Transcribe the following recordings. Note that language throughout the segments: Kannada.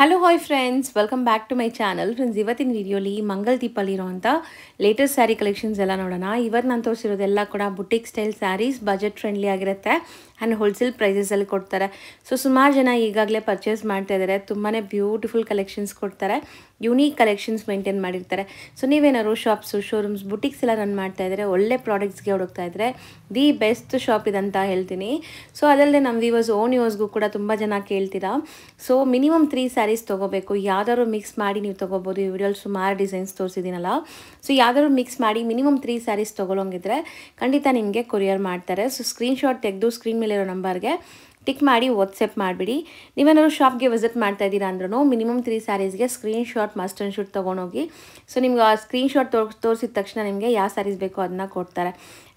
Hello hi friends, welcome back to my channel. Friends, ಇವತ್ತಿನ ವಿಡಿಯೋಲಿ ಮಂಗಲ್ ದೀಪಲ್ಲಿರೋಂಥ ಲೇಟೆಸ್ಟ್ ಸ್ಯಾರಿ ಕಲೆಕ್ಷನ್ಸ್ ಎಲ್ಲ ನೋಡೋಣ. ಇವತ್ತು ನಾನು ತೋರಿಸಿರೋದೆಲ್ಲ ಕೂಡ boutique style saris, budget friendly ಆಗಿರುತ್ತೆ ಆ್ಯಂಡ್ ಹೋಲ್ಸೇಲ್ ಪ್ರೈಸಸಲ್ಲಿ ಕೊಡ್ತಾರೆ. ಸೊ ಸುಮಾರು ಜನ ಈಗಾಗಲೇ ಪರ್ಚೇಸ್ ಮಾಡ್ತಾ ಇದ್ದಾರೆ. ತುಂಬಾ ಬ್ಯೂಟಿಫುಲ್ ಕಲೆಕ್ಷನ್ಸ್ ಕೊಡ್ತಾರೆ, ಯುನೀಕ್ ಕಲೆಕ್ಷನ್ಸ್ ಮೇಂಟೈನ್ ಮಾಡಿರ್ತಾರೆ. ಸೊ ನೀವೇನಾದ್ರು ಶಾಪ್ಸು, ಶೋರೂಮ್ಸ್, ಬುಟಿಕ್ಸ್ ಎಲ್ಲ ರನ್ ಮಾಡ್ತಾ ಇದ್ದಾರೆ, ಒಳ್ಳೆ ಪ್ರಾಡಕ್ಟ್ಸ್ಗೆ ಹುಡುಕ್ತಾ ಇದ್ದರೆ ದಿ ಬೆಸ್ಟ್ ಶಾಪ್ ಇದಂತ ಹೇಳ್ತೀನಿ. ಸೊ ಅದಲ್ಲದೆ ನಮ್ಮ ವ್ಯೂವರ್ಸ್ ಓನ್ ಯೂಸ್ಗೂ ಕೂಡ ತುಂಬ ಜನ ಕೇಳ್ತೀರಾ. ಸೊ ಮಿನಿಮಮ್ 3 ಸ್ಯಾರೀಸ್ ತೊಗೋಬೇಕು. ಯಾವ್ದಾದ್ರು ಮಿಕ್ಸ್ ಮಾಡಿ ನೀವು ತೊಗೋಬೋದು. ಈ ವಿಡಿಯೋಲಿ ಸುಮಾರು ಡಿಸೈನ್ಸ್ ತೋರಿಸಿದ್ದೀನಲ್ಲ. ಸೊ ಯಾವ್ದಾದ್ರು ಮಿಕ್ಸ್ ಮಾಡಿ ಮಿನಿಮಮ್ 3 ಸ್ಯಾರೀಸ್ ತೊಗೊಳಂಗಿದ್ರೆ ಖಂಡಿತ ನಿಮಗೆ ಕೊರಿಯರ್ ಮಾಡ್ತಾರೆ. ಸೊ ಸ್ಕ್ರೀನ್ಶಾಟ್ ತೆಗೆದು ಸ್ಕ್ರೀನ್ ಮೇಲಿರೋ ನಂಬರ್ಗೆ ಟಿಕ್ ಮಾಡಿ ವಾಟ್ಸಪ್ ಮಾಡಿಬಿಡಿ. ನೀವೇನಾದ್ರು ಶಾಪ್ಗೆ ವಿಸಿಟ್ ಮಾಡ್ತಾ ಇದ್ದೀರಾ ಅಂದ್ರೂ ಮಿನಿಮಮ್ 3 ಸ್ಯಾರೀಸ್ಗೆ ಸ್ಕ್ರೀನ್ಶಾಟ್ ಮಸ್ಟ್ ಆ್ಯಂಡ್ ಶುಡ್ ತೊಗೊಂಡೋಗಿ. ಸೊ ನಿಮ್ಗೆ ಆ ಸ್ಕ್ರೀನ್ಶಾಟ್ ತೋರಿಸಿದ ತಕ್ಷಣ ನಿಮಗೆ ಯಾವ ಸ್ಯಾರೀಸ್ ಬೇಕೋ ಅದನ್ನ ಕೊಡ್ತಾರೆ.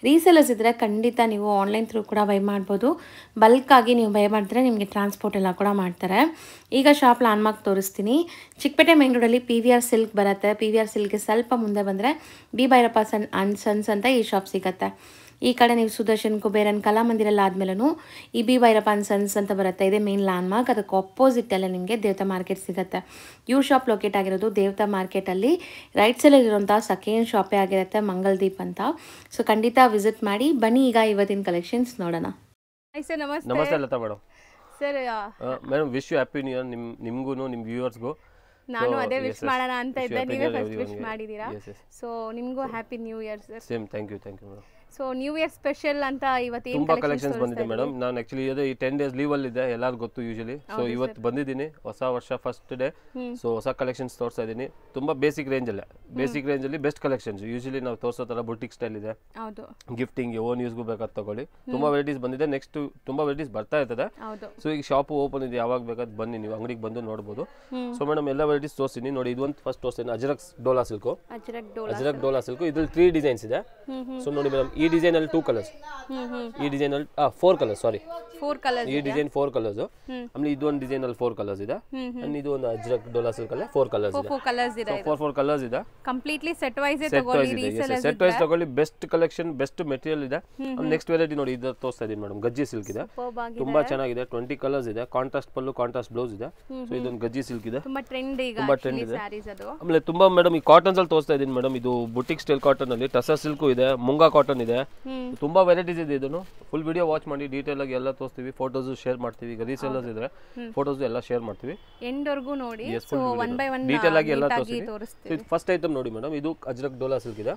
ರೀಸೇಲರ್ಸ್ ಇದ್ದರೆ ಖಂಡಿತ ನೀವು ಆನ್ಲೈನ್ ಥ್ರೂ ಕೂಡ ಬೈ ಮಾಡ್ಬೋದು. ಬಲ್ಕಾಗಿ ನೀವು ಬೈ ಮಾಡಿದ್ರೆ ನಿಮಗೆ ಟ್ರಾನ್ಸ್ಪೋರ್ಟ್ ಎಲ್ಲ ಕೂಡ ಮಾಡ್ತಾರೆ. ಈಗ ಶಾಪ್ ಲ್ಯಾಂಡ್ಮಾರ್ಕ್ ತೋರಿಸ್ತೀನಿ. ಚಿಕ್ಕಪೇಟೆ ಮೈನ್ ರೋಡಲ್ಲಿ PVR ಸಿಲ್ಕ್ ಬರುತ್ತೆ. PVR ಸಿಲ್ಕ್ಗೆ ಸ್ವಲ್ಪ ಮುಂದೆ ಬಂದರೆ ಬಿ ಭೈರಪ್ಪ ಸನ್ಸ್ ಅಂತ ಈ ಶಾಪ್ ಸಿಗುತ್ತೆ. ಈ ಕಡೆ ನೀವು ಸುದರ್ಶನ್, ಕುಬೇರನ್, ಕಲಾಮಂದಿರಲ್ಲ ಆದಮೇಲೂ ಈ ಬಿ ಭೈರಪ್ಪ ಸನ್ಸ್ ಅಂತ ಬರುತ್ತೆ. ಇದೇ ಮೇನ್ ಲ್ಯಾಂಡ್ಮಾರ್ಕ್. ಅದಕ್ಕೆ ಆಪೋಸಿಟಲ್ಲೇ ನಿಮಗೆ ದೇವತಾ ಮಾರ್ಕೆಟ್ ಸಿಗುತ್ತೆ. ಯು ಶಾಪ್ ಲೊಕೇಟ್ ಆಗಿರೋದು ದೇವತಾ ಮಾರ್ಕೆಟಲ್ಲಿ ರೈಟ್ ಸೈಡಲ್ಲಿರುವಂಥ ಸೆಕೆಂಡ್ ಶಾಪೇ ಆಗಿರುತ್ತೆ, ಮಂಗಲ್ ದೀಪ್ ಅಂತ. ಸೊ ಖಂಡಿತ ವಿಸಿಟ್ ಮಾಡಿ. ಬನ್ನಿ ಈಗ ಇವತ್ತಿನ ಕಲೆಕ್ಷನ್ಸ್ ನೋಡೋಣ. ಸರ್ ನಮಸ್ತೆ. ನಮಸ್ತೆ Latha madam. Sir madam wish you happy new year ನಿಮಗೂ ನಿಮ್ಮ ವ್ಯೂವರ್ಸ್ಗೂ. ನಾನು ಅದೇ ವಿಶ್ ಮಾಡೋಣ ಅಂತ ಇದ್ದೆ, ನೀವೇ ಫಸ್ಟ್ ವಿಶ್ ಮಾಡಿದ್ದೀರಾ. ಸೊ ನಿಮಗೂ happy new year sir. Same, thank you madam. So new year special ಅಂತ ಇವತ್ತು ಏನು ತುಂಬಾ ಕಲೆಕ್ಷನ್ಸ್ ಬಂದಿದೆ ಮೇಡಮ್. ನಾನು ಆಕ್ಚುಲಿ ಅದೇ ಈ 10 ಡೇಸ್ ಲೀವಲ್ಲಿ ಇದೆ, ಎಲ್ಲರಿಗೂ ಗೊತ್ತು ಯೂಶಲಿ. ಸೊ ಇವತ್ತು ಬಂದಿದ್ದೀನಿ, ಹೊಸ ವರ್ಷ ಫಸ್ಟ್ ಡೇ. ಸೊ ಹೊಸ ಕಲೆಕ್ಷನ್ಸ್ ತೋರಿಸ್ತಾ ಇದ್ದೀನಿ. ತುಂಬಾ ಬೇಸಿಕ್ ರೇಂಜಲ್ಲಿ ಬೆಸ್ಟ್ ಕಲೆಕ್ಷನ್ಸ್. ಯೂಶಲಿ ನಾವು ತೋರಿಸೋ ಥರ ಬುಟಿಕ್ ಸ್ಟೈಲ್ ಇದೆ, ಗಿಫ್ಟಿಂಗ್, ಓನ್ ಯೂಸ್ಗೂ ಬೇಕಾದ ತಗೊಳ್ಳಿ. ತುಂಬಾ ವೆರೈಟೀಸ್ ಬಂದಿದೆ. ನೆಕ್ಸ್ಟ್ ತುಂಬಾ ವೆರೈಟೀಸ್ ಬರ್ತಾ ಇರ್ತದೆ. ಸೊ ಈಗ ಶಾಪ್ ಓಪನ್ ಇದೆ, ಯಾವಾಗ ಬೇಕಾದ್ ಬನ್ನಿ, ನೀವು ಅಂಗಡಿಗೆ ಬಂದು ನೋಡ್ಬೋದು. ಸೊ ಮೇಡಮ್ ಎಲ್ಲ ವೆರೈಟೀಸ್ ತೋರಿಸ್ತೀನಿ ನೋಡಿ. ಇದೊಂದು ಫಸ್ಟ್ ತೋರಿಸ್ತೀನಿ, ಅಜ್ರಕ್ ಡೋಲಾ ಸಿಲ್ಕು. ಇದ್ರಲ್ಲಿ 3 ಡಿಸೈನ್ಸ್ ಇದೆ. ಸೊ ನೋಡಿ ಮೇಡಮ್, ಈ ಡಿಸೈನ್ ಅಲ್ಲಿ 2 ಕಲರ್ಸ್, ಈ ಡಿಸೈನ್ ಅಲ್ಲಿ 4 ಕಲರ್ಸ್, ಸಾರಿ 4 ಕಲರ್ಸ್. ಈ ಡಿಸೈನ್ 4 ಕಲರ್ಸ್. ಆಮೇಲೆ ಇದೊಂದು ಡಿಸೈನ್ ಅಲ್ಲಿ 4 ಕಲರ್ಸ್ ಇದೆ. ಅಂಡ್ ಇದು ಒಂದು ಅಜ್ರಕ್ ಡೋಲಾ ಸಿಲ್ಕ್ ಅಲ್ಲಿ 4 ಕಲರ್ಸ್ ಇದೆ. 4 ಕಲರ್ಸ್ ಇದೆ. ಕಂಪ್ಲೀಟ್ಲಿ ಸೆಟ್ ವೈಸ್ ತಗೊಳ್ಳಿ, ಸೆಟ್ ವೈಸ್ ತಗೊಳ್ಳಿ. ಬೆಸ್ಟ್ ಕಲೆಕ್ಷನ್, ಬೆಸ್ಟ್ ಮೆಟೀರಿಯಲ್ ಇದೆ. ನೆಕ್ಸ್ಟ್ ವೆರೈಟಿ ನೋಡಿ, ಇದು ತೋರಿಸ್ತಾ ಇದೀನಿ ಮೇಡಮ್, ಗಜ್ಜಿ ಸಿಲ್ಕ್ ಇದೆ. ತುಂಬಾ ಚೆನ್ನಾಗಿದೆ. 20 ಕಲರ್ಸ್ ಇದೆ. ಕಾಂಟ್ರಾಸ್ಟ್ ಪಲ್ಲು, ಕಾಂಟ್ರಾಸ್ಟ್ ಬ್ಲೌಸ್ ಇದೆ. ಸೊ ಇದೊಂದು ಗಜ್ಜಿ ಸಿಲ್ಕ್ ಇದೆ, ತುಂಬಾ ಟ್ರೆಂಡ್ ಈಗ ಇದೆ. ಆಮೇಲೆ ತುಂಬಾ ಮೇಡಮ್ ಈ ಕಾಟನ್ಸ್ ಅಲ್ಲಿ ತೋರಿಸ್ತಾ ಇದೀನಿ ಮೇಡಮ್. ಇದು ಬುಟಿಕ್ ಸ್ಟೈಲ್ ಕಾಟನ್ ಅಲ್ಲಿ ಟಸರ್ ಸಿಲ್ಕ್ ಇದೆ, ಮುಂಗಾ ಕಾಟನ್ ಇದೆ. ತುಂಬಾ ವೆರೈಟೀಸ್ ಇದೆ. ಇದನ್ನು ಫುಲ್ ವಿಡಿಯೋ ವಾಚ್ ಮಾಡಿ, ಡೀಟೇಲ್ ಆಗಿ ಎಲ್ಲ ತೋರಿಸ್ತೀವಿ. ಫೋಟೋಸ್ ಶೇರ್ ಮಾಡ್ತೀವಿ. ಈಗ ರೀಸೇಲರ್ಸ್ ಇದ್ರೆ ಫೋಟೋಸ್ ಎಲ್ಲ ಶೇರ್ ಮಾಡ್ತೀವಿ. ಎಂಡ್ ವರ್ಗೂ ನೋಡಿ. So one by one detail ಆಗಿ ಎಲ್ಲ ತೋರಿಸ್ತೀವಿ. ಫಸ್ಟ್ ಐಟಮ್ ನೋಡಿ ಮೇಡಮ್, ಇದು ಅಜ್ರಕ್ ಡೋಲಾ ಸಿಲ್ಕ್ ಇದೆ.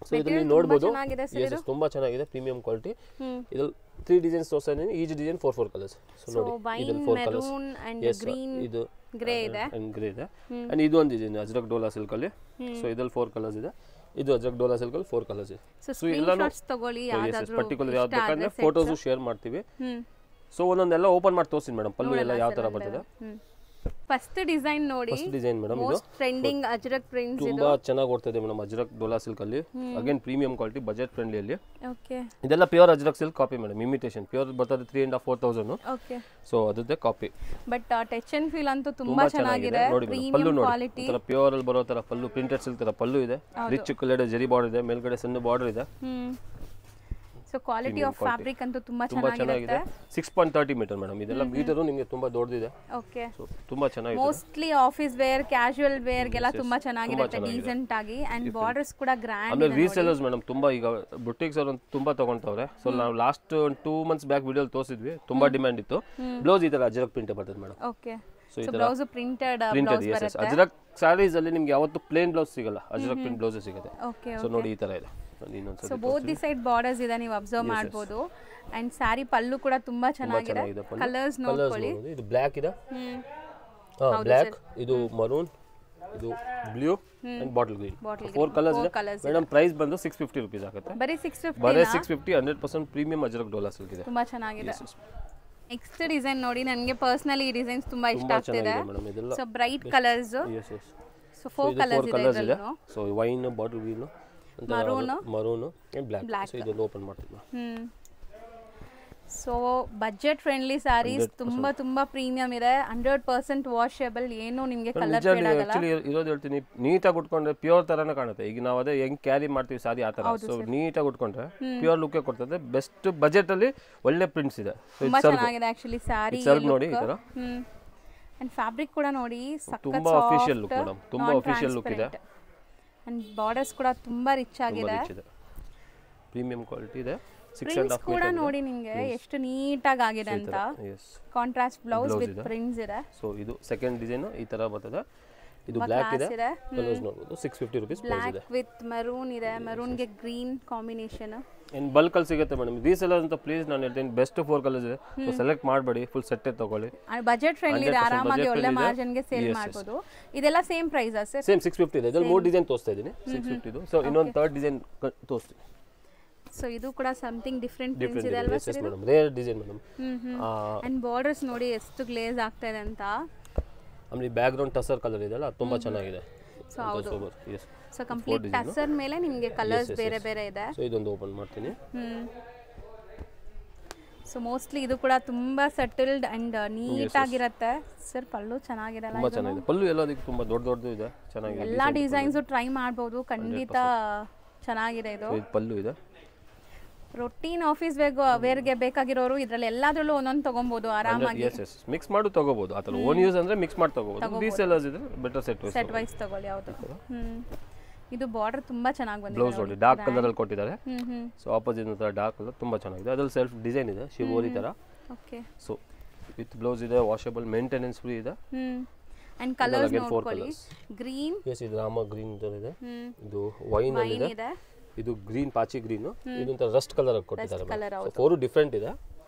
ಸೊ ಇದನ್ನ ನೀವು ನೋಡಬಹುದು. ತುಂಬಾ ಚೆನ್ನಾಗಿದೆ, ಪ್ರೀಮಿಯಂ ಕ್ವಾಲಿಟಿ. ಇದು 3 ಡಿಸೈನ್ಸ್ ತೋರಿಸ್ತಾ ಇದೀನಿ. Each design 4 colours. ಸೊ ನೋಡಿ, ಇದರಲ್ಲಿ 4 ಕಲರ್ಸ್. ಇದು ಗ್ರೇ ಇದೆ, ಅಂಡ್ ಇದು ಒಂದು ಡಿಸೈನ್ ಅಜ್ರಕ್ ಡೋಲಾ ಸಿಲ್ಕ್ ಅಲ್ಲಿ. ಸೊ ಇದರಲ್ಲಿ 4 ಕಲರ್ಸ್ ಇದೆ. ಇದು ಅಜ್ರಕ್ ಡೋಲಾ ಸಿಲ್ಕ್ ಅಲ್ಲಿ 4 ಕಲರ್ಸ್ ಇದೆ. ಸೊ ಎಲ್ಲಾನು ತಗೊಳ್ಳಿ, ಪರ್ಟಿಕ್ಯುಲರ್ ಯಾವ್ದು ಬೇಕಂದ್ರೆ ಫೋಟೋಸ್ ಶೇರ್ ಮಾಡ್ತೀವಿ. ಸೊ ಒಂದೊಂದೆಲ್ಲ ಓಪನ್ ಮಾಡಿ ತೋರಿಸ್ತೀನಿ ಮೇಡಮ್, ಪಲ್ಲು ಎಲ್ಲ ಯಾವ ತರ ಬರ್ತದೆ. ಫಸ್ಟ್ ಡಿಸೈನ್ ನೋಡಿ, ಫಸ್ಟ್ ಡಿಸೈನ್ ಮೇಡಮ್, ಇದು ಟ್ರೆಂಡಿಂಗ್ ಅಜ್ರಕ್ ಪ್ರಿಂಟ್ಸ್. ತುಂಬಾ ಚೆನ್ನಾಗಿ ಓಡ್ತಾ ಇದೆ ಮೇಡಮ್, ಅಜ್ರಕ್ ಡೋಲಾ ಸಿಲ್ಕ್ ಅಲ್ಲಿ. Again premium quality, budget friendly ಅಲ್ಲಿ. ಓಕೆ, ಇದೆಲ್ಲ pure Ajrak silk copy madam, imitation. Pure ಬರ್ತದೆ 3,500-4,000. ಓಕೆ, ಸೊ ಅದೇ copy. But touch and feel ಅಂತೂ ತುಂಬಾ ಚೆನ್ನಾಗಿದೆ. ಪಲ್ಲು ನೋಡಿ, ಈ ತರ ಪ್ಯೂರ್ ಅಲ್ಲಿ ಬರೋ ತರ ಪಲ್ಲು, ಪ್ರಿಂಟೆಡ್ ಸಿಲ್ಕ್ ತರ ಪಲ್ಲು ಇದೆ. ರಿಚ್ ಕಲರ್ ಜರಿ ಬಾರ್ಡರ್ ಇದೆ, ಮೇಲ್ಗಡೆ ಸಣ್ಣ ಬಾರ್ಡರ್ ಇದೆ. ಸೊ ಕ್ವಾಲಿಟಿ ಆಫ್ ಫ್ಯಾಬ್ರಿಕ್ ಅಂತೂ ತುಂಬಾ ಚೆನ್ನಾಗಿದೆ. 6.30 ಮೀಟರ್ ಮೇಡಮ್. ಇದೆಲ್ಲ ಮೀಟರ್ ನಿಮಗೆ ತುಂಬಾ ದೊಡ್ಡದಿದೆ. ಓಕೆ, ಸೊ ತುಂಬಾ ಚೆನ್ನಾಗಿದೆ. Mostly office wear, casual wear ಗೆಲ್ಲ ತುಂಬಾ ಚೆನ್ನಾಗಿರುತ್ತೆ, ಡೀಸೆಂಟ್ ಆಗಿ. ಅಂಡ್ ಬಾರ್ಡರ್ಸ್ ಕೂಡ ಗ್ರ್ಯಾಂಡ್. ಆಮೇಲೆ ರೀಸೇಲರ್ಸ್ ಮೇಡಮ್ ತುಂಬಾ ಈಗ ಬುಟಿಕ್ಸ್ ಅವರು ತುಂಬಾ ತಗೊಂತವ್ರೆ. ಸೊ ನಾವು ಲಾಸ್ಟ್ 2 ಮಂತ್ಸ್ ಬ್ಯಾಕ್ ವಿಡಿಯೋ ತೋರಿಸಿದ್ವಿ, ತುಂಬಾ ಡಿಮ್ಯಾಂಡ್ ಇತ್ತು. ಬ್ಲೌಸ್ ಈ ತರ ಅಜ್ರಕ್ ಪ್ರಿಂಟ್ ಬರ್ತದೆ madam. Okay, so blouse printed blouse ಬರುತ್ತೆ. ಅಜ್ರಕ್ ಸ್ಯಾರೀಸ್ ಅಲ್ಲಿ ನಿಮಗೆ ಯಾವತ್ತು ಪ್ಲೇನ್ ಬ್ಲೌಸ್ ಸಿಗಲ್ಲ, ಅಜ್ರಕ್ ಪ್ರಿಂಟ್ ಬ್ಲೌಸ್ ಸಿಗುತ್ತೆ. ಓಕೆ, ಸೊ ನೋಡಿ ಈ ತರ ಇದೆ. So both the side borders ಇದೆ, ನೀವು ಅಬ್ಸರ್ವ್ ಮಾಡಬಹುದು. ಅಂಡ್ ಸ್ಯಾರಿ ಪಲ್ಲು ಕೂಡ ತುಂಬಾ ಚೆನ್ನಾಗಿದೆ. ಕಲರ್ಸ್ ನೋಡ್ಕೊಳ್ಳಿ, ಇದು ಬ್ಲಾಕ್ ಇದೆ, ಬ್ಲಾಕ್, ಇದು ಮರೂನ್, ಇದು blue and bottle green. 4 colours ಇದೆ ಮೇಡಮ್. ಪ್ರೈಸ್ ಬಂದು 650 ರೂಪೀಸ್ ಆಗುತ್ತೆ. ಬರೀ 650. 100% ಪ್ರೀಮಿಯಂ ಅಜ್ರಕ್ ಡೋಲಾ ಸಿಲ್ಕ್ ಇದೆ. ತುಂಬಾ ಚೆನ್ನಾಗಿದೆ. ನೆಕ್ಸ್ಟ್ ಡಿಸೈನ್ ನೋಡಿ, ನನಗೆ ಪರ್ಸನಲಿ ಈ ಡಿಸೈನ್ಸ್ ತುಂಬಾ ಇಷ್ಟ ಆಗ್ತಿದೆ. So bright colours. So 4 colours ಇದೆ. So wine, bottle green, maroon and black. So ಇದನ್ನ ಓಪನ್ ಮಾಡ್ತೀನಿ. ಸೊ ಬಜೆಟ್ ಫ್ರೆಂಡ್ಲಿ ಸ್ಯಾರೀಸ್, ತುಂಬಾ ಪ್ರೀಮಿಯಂ ಇದೆ. 100% ವಾಷೇಬಲ್, ಏನು ನಿಮಗೆ ಕಲರ್ ಫೇಡ್ ಆಗಲ್ಲ. ಆಕ್ಚುಲಿ ಇರೋದು ಹೇಳ್ತೀನಿ, ನೀಟಾಗಿ ಉಟ್ಕೊಂಡ್ರೆ ಪ್ಯೂರ್ ತರಾನೇ ಕಾಣುತ್ತೆ. ಈಗ ನಾವು ಅದೇ ಹೆಂಗ್ ಕ್ಯಾರಿ ಮಾಡ್ತೀವಿ ಸಾರಿ ಆ ತರ. ಸೊ ನೀಟಾಗಿ ಉಟ್ಕೊಂಡ್ರೆ ಪ್ಯೂರ್ ಲುಕ್ ಕೊಡ್ತದೆ. ಬೆಸ್ಟ್ ಬಜೆಟ್ ಅಲ್ಲಿ ಒಳ್ಳೆ ಪ್ರಿಂಟ್ಸ್ ಇದೆ. ತುಂಬಾ ಚೆನ್ನಾಗಿದೆ ಆಕ್ಚುಲಿ ಸ್ಯಾರಿ. ನೋಡಿ ಈ ತರ ಅಂಡ್ ಫ್ಯಾಬ್ರಿಕ್ ಕೂಡ ನೋಡಿ ತುಂಬಾ ಅಫಿಷಿಯಲ್ ಲುಕ್ ಮೇಡಮ್, ತುಂಬಾ ಅಫಿಷಿಯಲ್ ಲುಕ್ ಇದೆ. ಅಂಡ್ ಬಾರ್ಡರ್ಸ್ ಕೂಡ ತುಂಬಾ ರಿಚ್ ಆಗಿದೆ, ಪ್ರೀಮಿಯಂ ಕ್ವಾಲಿಟಿ ಇದೆ. 6.5 ಕೂಡ ನೋಡಿ ನಿಮಗೆ ಎಷ್ಟು ನೀಟಾಗಿ ಆಗಿದೆ ಅಂತ. ಕಾಂಟ್ರಾಸ್ಟ್ ಬ್ಲೌಸ್ ವಿತ್ ಪ್ರಿಂಟ್ಸ್ ಇದೆ. ಸೊ ಇದು ಸೆಕೆಂಡ್ ಡಿಸೈನ್ ಈ ತರ ಬರ್ತದೆ. ಇದು ಬ್ಲಾಕ್ ಇದೆ, ಕಲರ್ಸ್ ನೋಡಬಹುದು. 650 ರೂಪೀಸ್ ಪ್ರೈಸ್ ಇದೆ. ಬ್ಲಾಕ್ ವಿತ್ ಮರೂನ್ ಇದೆ, ಮರೂನ್ ಗೆ ಗ್ರೀನ್ ಕಾಂಬಿನೇಷನ್. ಇನ್ ಬಲ್ಕ್ ಅಲ್ಲಿ ಸಿಗುತ್ತೆ ಮೇಡಮ್. ರೀಸೆಲ್ಲರ್ ಅಂತ ಪ್ಲೀಸ್ ನಾನು ಹೇಳ್ತೀನಿ, ಬೆಸ್ಟ್ 4 ಕಲರ್ಸ್ ಇದೆ. ಸೊ ಸೆಲೆಕ್ಟ್ ಮಾಡಬೇಡಿ, ಫುಲ್ ಸೆಟ್ ತಗೊಳ್ಳಿ. ಬಜೆಟ್ ಫ್ರೆಂಡ್ಲಿ ಇದೆ, ಆರಾಮಾಗಿ ಒಳ್ಳೆ ಮಾರ್ಜಿನ್ ಗೆ ಸೇಲ್ ಮಾಡಬಹುದು. ಇದೆಲ್ಲ ಸೇಮ್ ಪ್ರೈಸ್ ಸರ್? ಸೇಮ್ 650 ಇದೆ. ಇದರಲ್ಲಿ 3 ಡಿಸೈನ್ ತೋರಿಸ್ತಾ ಇದ್ದೀನಿ, 650 ಇದು. ಸೊ ಇನ್ನೊಂದು ಥರ್ಡ್ ಡಿಸೈನ್ ತೋರಿಸ್ತೀನಿ. ಸೊ ಇದು ಕೂಡ ಸಮಥಿಂಗ್ ಡಿಫರೆಂಟ್ ಪ್ರಿಂಟ್ಸ್ ಇದೆ ಅಲ್ವಾ sir? Madam rare design madam. And borders ನೋಡಿ ಎಷ್ಟು ಗ್ಲೇಸ್ ಆಗ್ತಾ ಇದೆ ಅಂತ. ಆಮೇಲೆ ಬ್ಯಾಕ್ ಗ್ರೌಂಡ್ ಟಸರ್ ಕಲರ್ ಇದೆ ಅಲ್ಲ, ತುಂಬಾ ಚೆನ್ನಾಗಿದೆ. ಸೊ ಹೌದು, ಸೊ ಕಂಪ್ಲೀಟ್ ಟಸರ್ ಮೇಲೆ ನಿಮಗೆ ಕಲರ್ಸ್ ಬೇರೆ ಬೇರೆ ಇದೆ. ಸೊ ಇದೊಂದು ಓಪನ್ ಮಾಡ್ತೀನಿ. ಸೊ ಮೋಸ್ಟ್ಲಿ ಇದು ಕೂಡ ತುಂಬಾ ಸೆಟಲ್ಡ್ ಅಂಡ್ ನೀಟ್ ಆಗಿರುತ್ತೆ ಸರ್. ಪಲ್ಲು ಚೆನ್ನಾಗಿರಲ್ಲ, ತುಂಬಾ ಚೆನ್ನಾಗಿದೆ. ಪಲ್ಲು ಎಲ್ಲದಕ್ಕೆ ತುಂಬಾ ದೊಡ್ಡದು ಇದೆ, ಚೆನ್ನಾಗಿದೆ. ಎಲ್ಲಾ ಡಿಸೈನ್ಸ್ ಟ್ರೈ ಮಾಡಬಹುದು, ಖಂಡಿತ ಚೆನ್ನಾಗಿದೆ. ಇದು ಪಲ್ಲು ಇದೆ. ರೊಟೀನ್ ಆಫೀಸ್ ವೇರ್ಗೆ ಬೇಕಾಗಿರೋರು ಇದರಲ್ಲಿ ಎಲ್ಲಾದ್ರಲ್ಲೂ ಒಂದೊಂದು ತಗೊಬಹುದು ಆರಾಮಾಗಿ. ಮಿಕ್ಸ್ ಮಾಡಿ ತಗೋಬಹುದು. ಆ ತರ ಓನ್ ಯೂಸ್ ಅಂದ್ರೆ ಮಿಕ್ಸ್ ಮಾಡಿ ತಗೋಬಹುದು. ರೀಸೆಲ್ಲರ್ಸ್ ಇದ್ರೆ ಬೆಟರ್ ಸೆಟ್ ವೈಸ್ ತಗೊಳ್ಳಿ. ಯಾವುದು ಇದು ಬಾರ್ಡರ್ ತುಂಬಾ ಚೆನ್ನಾಗಿ ಬಂದಿದೆ. ಬ್ಲೌಸ್ ನೋಡಿ ಡಾರ್ಕ್ ಕಲರ್ ಅಲ್ಲಿ ಕೊಟ್ಟಿದ್ದಾರೆ. ಸೊ ಆಪೋಸಿಟ್ ತರ ಡಾರ್ಕ್ ಕಲರ್ ತುಂಬಾ ಚೆನ್ನಾಗಿದೆ. ಅದರಲ್ಲಿ ಸೆಲ್ಫ್ ಡಿಸೈನ್ ಇದೆ, ಶಿವೋರಿ ತರ. ಓಕೆ. ಸೊ ವಿತ್ ಬ್ಲೌಸ್ ಇದೆ, ವಾಷಬಲ್, ಮೇಂಟೆನೆನ್ಸ್ ಫ್ರೀ ಇದೆ. ಅಂಡ್ ಕಲರ್ಸ್ ನೋಡ್ಕೊಳ್ಳಿ. ಗ್ರೀನ್, ಎಸ್ ಇದು ರಾಮ ಗ್ರೀನ್ ತರ ಇದೆ. ಇದು ವೈನ್ ಅಲ್ಲಿ ಇದೆ. ಇದು ಗ್ರೀನ್, ಪಾಚಿ ಗ್ರೀನ್. ಇದೊಂದು ರಸ್ಟ್ ಕಲರ್ ಆಗಿ ಕೊಟ್ಟಿದ್ದಾರೆ. ಸೊ 4 ಡಿಫರೆಂಟ್ ಇದೆ.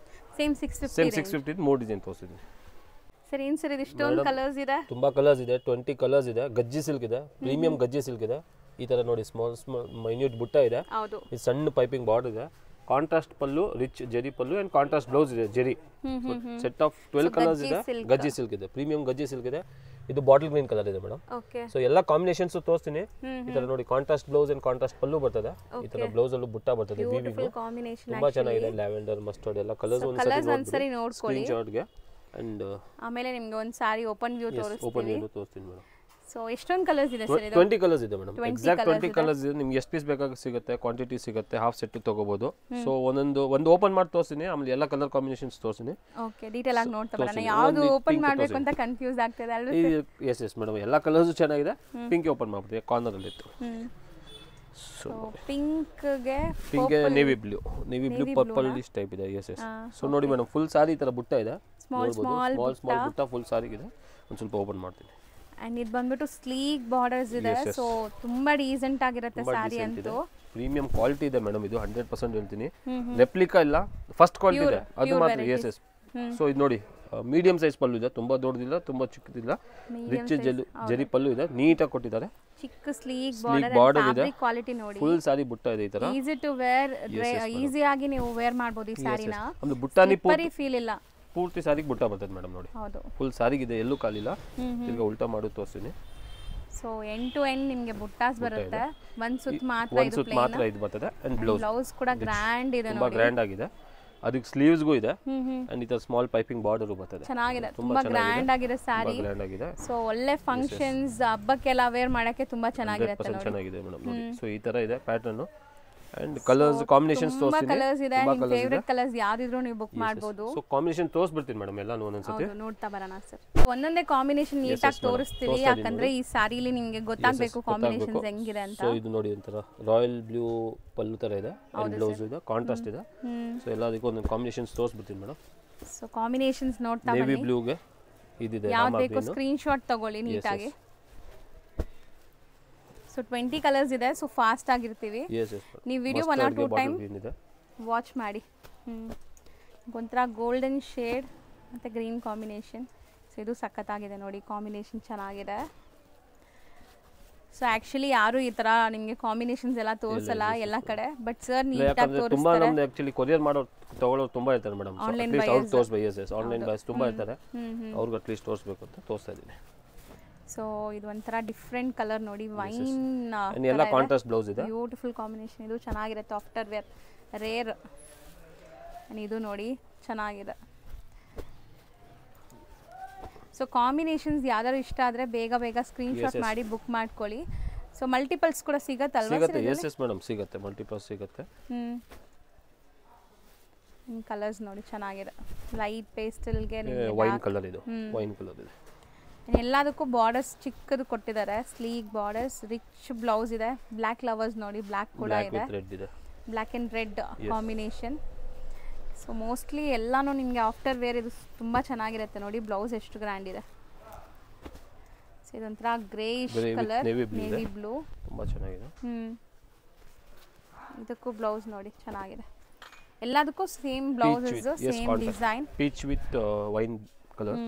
ಸೇಮ್ 650. ಸೇಮ್ 650 3 ಡಿಸೈನ್ ತೋರಿಸಿದ್ದೀನಿ ಸರ್. ಏನು ಸರ್ ಇದು ಇಷ್ಟೊಂದು ಕಲರ್ಸ್ ಇದೆ? ತುಂಬಾ ಕಲರ್ಸ್ ಇದೆ, 20 ಕಲರ್ಸ್ ಇದೆ. ಗಜ್ಜಿ ಸಿಲ್ಕ್ ಇದೆ, ಪ್ರೀಮಿಯಂ ಗಜ್ಜಿ ಸಿಲ್ಕ್ ಇದೆ. ಈ ತರ ನೋಡಿ ಸ್ಮಾಲ್ ಮೈನ್ಯೂಟ್ ಬುಟ್ಟ ಇದೆ. ಇದು ಸಣ್ಣ ಪೈಪಿಂಗ್ ಬಾರ್ಡರ್ ಇದೆ. Contrast pallu, rich Jerry pallu and contrast blouse ಇದೆ, ಜೆರಿ. ಸೆಟ್ ಆಫ್ 12 ಕಲರ್ಸ್ ಇದೆ. ಗಜ್ಜಿ ಸಿಲ್ಕ್ ಇದೆ, ಪ್ರೀಮಿಯಂ ಗಜ್ಜಿ ಸಿಲ್ಕ್ ಇದೆ. ಇದು ಬಾಟಲ್ ಗ್ರೀನ್ ಕಲರ್ ಇದೆ ಮೇಡಮ್. ಸೊ ಎಲ್ಲ ಕಾಂಬಿನೇಷನ್ಸ್ ತೋರಿಸ್ತೀನಿ. ಈ ತರ ನೋಡಿ ಕಾಂಟ್ರಾಸ್ಟ್ ಬ್ಲೌಸ್ ಅಂಡ್ ಕಾಂಟ್ರಾಸ್ಟ್ ಪಲ್ಲು ಬರ್ತದೆ. ಈ ತರ ಬ್ಲೌಸ್ ಅಲ್ಲೂ ಬುಟ್ಟ ಬರ್ತದೆ. ತುಂಬಾ ಚೆನ್ನಾಗಿದೆ. ಲ್ಯಾವೆಂಡರ್, ಮಸ್ಟರ್ಡ್ ಎಲ್ಲ ಕಲರ್ಸ್ ಒಂದ್ಸರಿ ನೋಡ್ಕೊಳ್ಳಿ. ಸ್ಕ್ರೀನ್ ಶಾಟ್ ಗೆ. ಅಂಡ್ ಆಮೇಲೆ ನಿಮಗೆ ಒಂದು ಸಾರಿ ಓಪನ್ ವ್ಯೂ ತೋರಿಸ್ತೀನಿ ಮೇಡಮ್. ಸೊ ಎಷ್ಟೊಂದು ಕಲರ್ಸ್ ಇದೆ ಸರ್? 20 ಕಲರ್ಸ್ ಇದೆ ಮೇಡಮ್. ಎಕ್ಸಾಕ್ಟ್ 20 ಕಲರ್ಸ್ ಇದೆ. ನಿಮ್ಗೆ ಎಷ್ಟು ಪೀಸ್ ಬೇಕಾಗ ಸಿಗುತ್ತೆ, ಕ್ವಾಂಟಿಟಿ ಸಿಗುತ್ತೆ, ಹಾಫ್ ಸೆಟ್ ತಗೋಬಹುದು. ಸೊ ಒಂದು ಓಪನ್ ಮಾಡಿ ತೋರಿಸ್ತೀನಿ, ಆಮೇಲೆ ಎಲ್ಲ ಕಲರ್ ಕಾಂಬಿನೇಷನ್ಸ್ ತೋರಿಸ್ತೀನಿ. ಓಕೆ, ಡೀಟೇಲ್ ಆಗಿ ನೋಡ್ತಾ ಬರೋಣ. ಯಾವುದು ಓಪನ್ ಮಾಡಬೇಕು ಅಂತ ಕನ್ಫ್ಯೂಸ್ ಆಗ್ತಿದೆ ಅಲ್ವಾ ಸರ್? ಎಸ್ ಮೇಡಮ್, ಎಲ್ಲ ಕಲರ್ಸ್ ಚೆನ್ನಾಗಿದೆ. ಪಿಂಕ್ ಓಪನ್ ಮಾಡ್ಬಿಡ್ತೀವಿ, ಕಾರ್ನರ್ ಅಲ್ಲಿ ಇತ್ತು. ಸೊ ಪಿಂಕ್ ಗೆ navy blue purple is type ಇದೆ. ಎಸ್. ಸೊ ನೋಡಿ ಮೇಡಮ್, ಫುಲ್ ಸಾರಿ ಈ ತರ ಬುಟ್ಟ ಇದೆ. ಸ್ಮಾಲ್ ಬುಟ್ಟ ಫುಲ್ ಸಾರಿ ಇದೆ. ಒಂದು ಸ್ವಲ್ಪ ಓಪನ್ ಮಾಡ್ತೀನಿ. ಅಂಡ್ ಇದು ಬಂದ್ಬಿಟ್ಟು ಸ್ಲೀಕ್ ಬಾರ್ಡರ್ಸ್ ಇದೆ. ಸೊ ತುಂಬಾ ಡೀಸೆಂಟ್ ಆಗಿರುತ್ತೆ ಸಾರಿ ಅಂತೂ. ಪ್ರೀಮಿಯಂ ಕ್ವಾಲಿಟಿ ಇದೆ ಮೇಡಮ್. ಇದು 100% ಹೇಳ್ತೀನಿ, ರೆಪ್ಲಿಕಾ ಇಲ್ಲ, ಫಸ್ಟ್ ಕ್ವಾಲಿಟಿ ಇದೆ ಅದು ಮಾತ್ರ. ಎಸ್. ಸೊ ಇದು ನೋಡಿ ಮೀಡಿಯಂ ಸೈಜ್ ಪಲ್ಲು ಇದೆ, ತುಂಬಾ ದೊಡ್ಡದಿಲ್ಲ, ತುಂಬಾ ಚಿಕ್ಕದಿಲ್ಲ. ರಿಚ್ ಜೆರಿ ಪಲ್ಲು ಇದೆ, ನೀಟಾಗಿ ಕೊಟ್ಟಿದ್ದಾರೆ. ಚಿಕ್ಕ ಸ್ಲೀಕ್ ಬಾರ್ಡರ್ ಇದೆ, ಕ್ವಾಲಿಟಿ ನೋಡಿ. ಫುಲ್ ಸಾರಿ ಬುಟ್ಟ ಇದೆ ಈ ತರ. ಈಸಿ ಟು ವೇರ್, ಈಸಿ ಆಗಿ ನೀವು ವೇರ್ ಮಾಡಬಹುದು ಈ ಸಾರಿನ. ಅಂದ್ರೆ ಬುಟ್ಟಾನಿ ಫೀಲ್ ಇಲ್ಲ. ಪೂರ್ತಿ ಸಾರಿಗೆ ಬುಟ್ಟ ಬರ್ತದೆ ಮೇಡಮ್ ನೋಡಿ. ಫುಲ್ ಸಾರಿಗಿದೆ, ಎಲ್ಲೂ ಕಾಲಿಲ್ಲ. ಈಗ ಉಲ್ಟಾ ಮಾಡಿ ತೋರಿಸ್ತೀನಿ. ಸೊ ಎಂಡ್ ಟು ಎಂಡ್ ನಿಮಗೆ ಬುಟ್ಟಾಸ್ ಬರುತ್ತೆ. ಒಂದು ಸುತ್ತು ಮಾತ್ರ ಇದು ಬರ್ತದೆ. ಅಂಡ್ ಬ್ಲೌಸ್ ಕೂಡ ಗ್ರ್ಯಾಂಡ್ ಇದೆ, ತುಂಬಾ ಗ್ರ್ಯಾಂಡ್ ಆಗಿದೆ. ಅದಕ್ಕೆ ಸ್ಲೀವ್ಸ್ಗೂ ಇದೆ. ಅಂಡ್ ಈ ತರ ಸ್ಮಾಲ್ ಪೈಪಿಂಗ್ ಬಾರ್ಡರ್ ಬರ್ತದೆ. ಚೆನ್ನಾಗಿದೆ, ತುಂಬಾ ಗ್ರ್ಯಾಂಡ್ ಆಗಿದೆ ಸಾರಿ. ಸೊ ಒಳ್ಳೆ ಫಂಕ್ಷನ್ಸ್, ಹಬ್ಬಕ್ಕೆಲ್ಲ ವೇರ್ ಮಾಡಕ್ಕೆ ತುಂಬಾ ಚೆನ್ನಾಗಿರುತ್ತೆ ನೋಡಿ. ಚೆನ್ನಾಗಿದೆ ಮೇಡಮ್ ನೋಡಿ. ಸೊ ಈ ತರ ಇದೆ ಪ್ಯಾಟರ್ನ್. ಅಂಡ್ ಕಲರ್ಸ್ ಕಾಂಬಿನೇಷನ್ಸ್ ತೋರಿಸ್ತೀನಿ. ಕಲರ್ಸ್ ಇದೆ, ನಿಮ್ಮ ಫೇವರೇಟ್ ಕಲರ್ಸ್ ಯಾವ್ದಿದ್ರು ನೀವು ಬುಕ್ ಮಾಡಬಹುದು. ಸೊ ಕಾಂಬಿನೇಷನ್ ತೋರಿಸ್ಬಿಡ್ತೀನಿ ಮೇಡಮ್ ಎಲ್ಲಾನು ಒಂದೊಂದ್ಸತಿ. ನೋಡ್ತಾ ಬರೋಣ ಸರ್. ಒಂದೊಂದೇ ಕಾಂಬಿನೇಷನ್ ನೀಟಾಗಿ ತೋರಿಸ್ತೀವಿ, ಯಾಕಂದ್ರೆ ಈ ಸಾರಿಲಿ ನಿಮಗೆ ಗೊತ್ತಾಗಬೇಕು ಕಾಂಬಿನೇಷನ್ಸ್ ಹೆಂಗಿದೆ ಅಂತ. ಸೊ ಇದು ನೋಡಿ ಒಂಥರ ರಾಯಲ್ ಬ್ಲೂ ಪಲ್ಲು ತರ ಇದೆ, ಅಂಡ್ ಬ್ಲೌಸ್ ಇದೆ, ಕಾಂಟ್ರಾಸ್ಟ್ ಇದೆ. ಸೊ ಎಲ್ಲದಕ್ಕೂ ಒಂದೊಂದು ಕಾಂಬಿನೇಷನ್ಸ್ ತೋರಿಸ್ಬಿಡ್ತೀನಿ ಮೇಡಮ್. ಸೊ ಕಾಂಬಿನೇಷನ್ಸ್ ನೋಡ್ತಾ ಬನ್ನಿ. ನೇವಿ ಬ್ಲೂಗೆ ಇದಿದೆ, ಯಾವ್ದು ಬೇಕು ಸ್ಕ್ರೀನ್ ಶಾಟ್ ತಗೊಳ್ಳಿ ನೀಟಾಗಿ. ಸೊ 20 ಕಲರ್ಸ್ ಇದೆ. ಸೊ ಫಾಸ್ಟ್ ಆಗಿರ್ತೀವಿ. ನೀವು ವಿಡಿಯೋ 1 or 2 ಟೈಮ್ ವಾಚ್ ಮಾಡಿ. ಒಂಥರ ಗೋಲ್ಡನ್ ಶೇಡ್ ಮತ್ತು ಗ್ರೀನ್ ಕಾಂಬಿನೇಷನ್. ಸೊ ಇದು ಸಖತ್ತಾಗಿದೆ ನೋಡಿ, ಕಾಂಬಿನೇಷನ್ ಚೆನ್ನಾಗಿದೆ. ಸೊ ಆ್ಯಕ್ಚುಲಿ ಯಾರು ಈ ಥರ ನಿಮಗೆ ಕಾಂಬಿನೇಷನ್ಸ್ ಎಲ್ಲ ತೋರಿಸಲ್ಲ ಎಲ್ಲ ಕಡೆ. ಬಟ್ ಸರ್ ನೀಟಾಗಿ ತೋರಿಸ್ತಾರೆ. ಆ್ಯಕ್ಚುಲಿ ಕೊರಿಯರ್ ಮಾಡೋ ತಗೊಳ್ಳೋರು ತುಂಬ ಇರ್ತಾರೆ ಮೇಡಮ್. ಆನ್ಲೈನ್ ಬೈಯರ್ಸ್ ತುಂಬ ಇರ್ತಾರೆ. ಅವ್ರಿಗೆ ಅಟ್ಲೀಸ್ಟ್ ತೋರಿಸ್ಬೇಕು ಅಂತ ತೋರಿಸ್ತಾ ಇದ್ದೀನಿ. ಸೊ ಇದು ಒಂಥರ ಡಿಫ್ರೆಂಟ್ ಕಲರ್ ನೋಡಿ, ವೈನ್ ಎಲ್ಲ ಕಾಂಟ್ರಾಸ್ಟ್ ಬ್ಲೌಸ್ ಇದೆ. Beautiful combination. ಇದು ಚೆನ್ನಾಗಿರುತ್ತೆ, ಆಫ್ಟರ್ ವೇರ್ ರೇರ್. ಇದು ನೋಡಿ ಚೆನ್ನಾಗಿದೆ. ಸೊ ಕಾಂಬಿನೇಷನ್ಸ್ ಯಾವ್ದಾದ್ರು ಇಷ್ಟ ಆದರೆ ಬೇಗ ಬೇಗ ಸ್ಕ್ರೀನ್ ಶಾಟ್ ಮಾಡಿ ಬುಕ್ ಮಾಡ್ಕೊಳ್ಳಿ. ಸೊ ಮಲ್ಟಿಪಲ್ಸ್ ಕೂಡ ಸಿಗುತ್ತಲ್ವಾ? ಎಸ್ ಮೇಡಮ್, ಸಿಗುತ್ತೆ, ಮಲ್ಟಿಪಲ್ಸ್ ಸಿಗುತ್ತೆ. ಕಲರ್ಸ್ ನೋಡಿ ಚೆನ್ನಾಗಿದೆ. ಲೈಟ್ ಪೇಸ್ಟಲ್ಗೆ ವೈನ್ ಕಲರ್ ಇದು, ವೈನ್ ಕಲರ್ ಇದೆ. ಎಲ್ಲದಕ್ಕೂ ಬಾರ್ಡರ್ಸ್ ಚಿಕ್ಕದು ಕೊಟ್ಟಿದ್ದಾರೆ, ಸ್ಲೀಕ್ ಬಾರ್ಡರ್ಸ್, ರಿಚ್ ಬ್ಲೌಸ್ ಇದೆ, ಬ್ಲ್ಯಾಕ್ ಲವರ್ಸ್ ನೋಡಿ, ಬ್ಲ್ಯಾಕ್ ಕೂಡ ಇದೆ, black and red combination. So mostly ಎಲ್ಲಾನು ನಿಮಗೆ ಆಫ್ಟರ್ ವೇರ್ ಇದು ತುಂಬ ಚೆನ್ನಾಗಿರುತ್ತೆ ನೋಡಿ. ಬ್ಲೌಸ್ ಎಷ್ಟು ಗ್ರ್ಯಾಂಡ್ ಇದೆ. ಸೊ ಇದೊಂಥರ ಗ್ರೇಯಿಶ್ ಕಲರ್, ನೇವಿ ಬ್ಲೂ, ತುಂಬ ಚೆನ್ನಾಗಿದೆ. ಇದಕ್ಕೂ ಬ್ಲೌಸ್ ನೋಡಿ ಚೆನ್ನಾಗಿದೆ. ಎಲ್ಲದಕ್ಕೂ same blouses, same design. Peach with wine colour,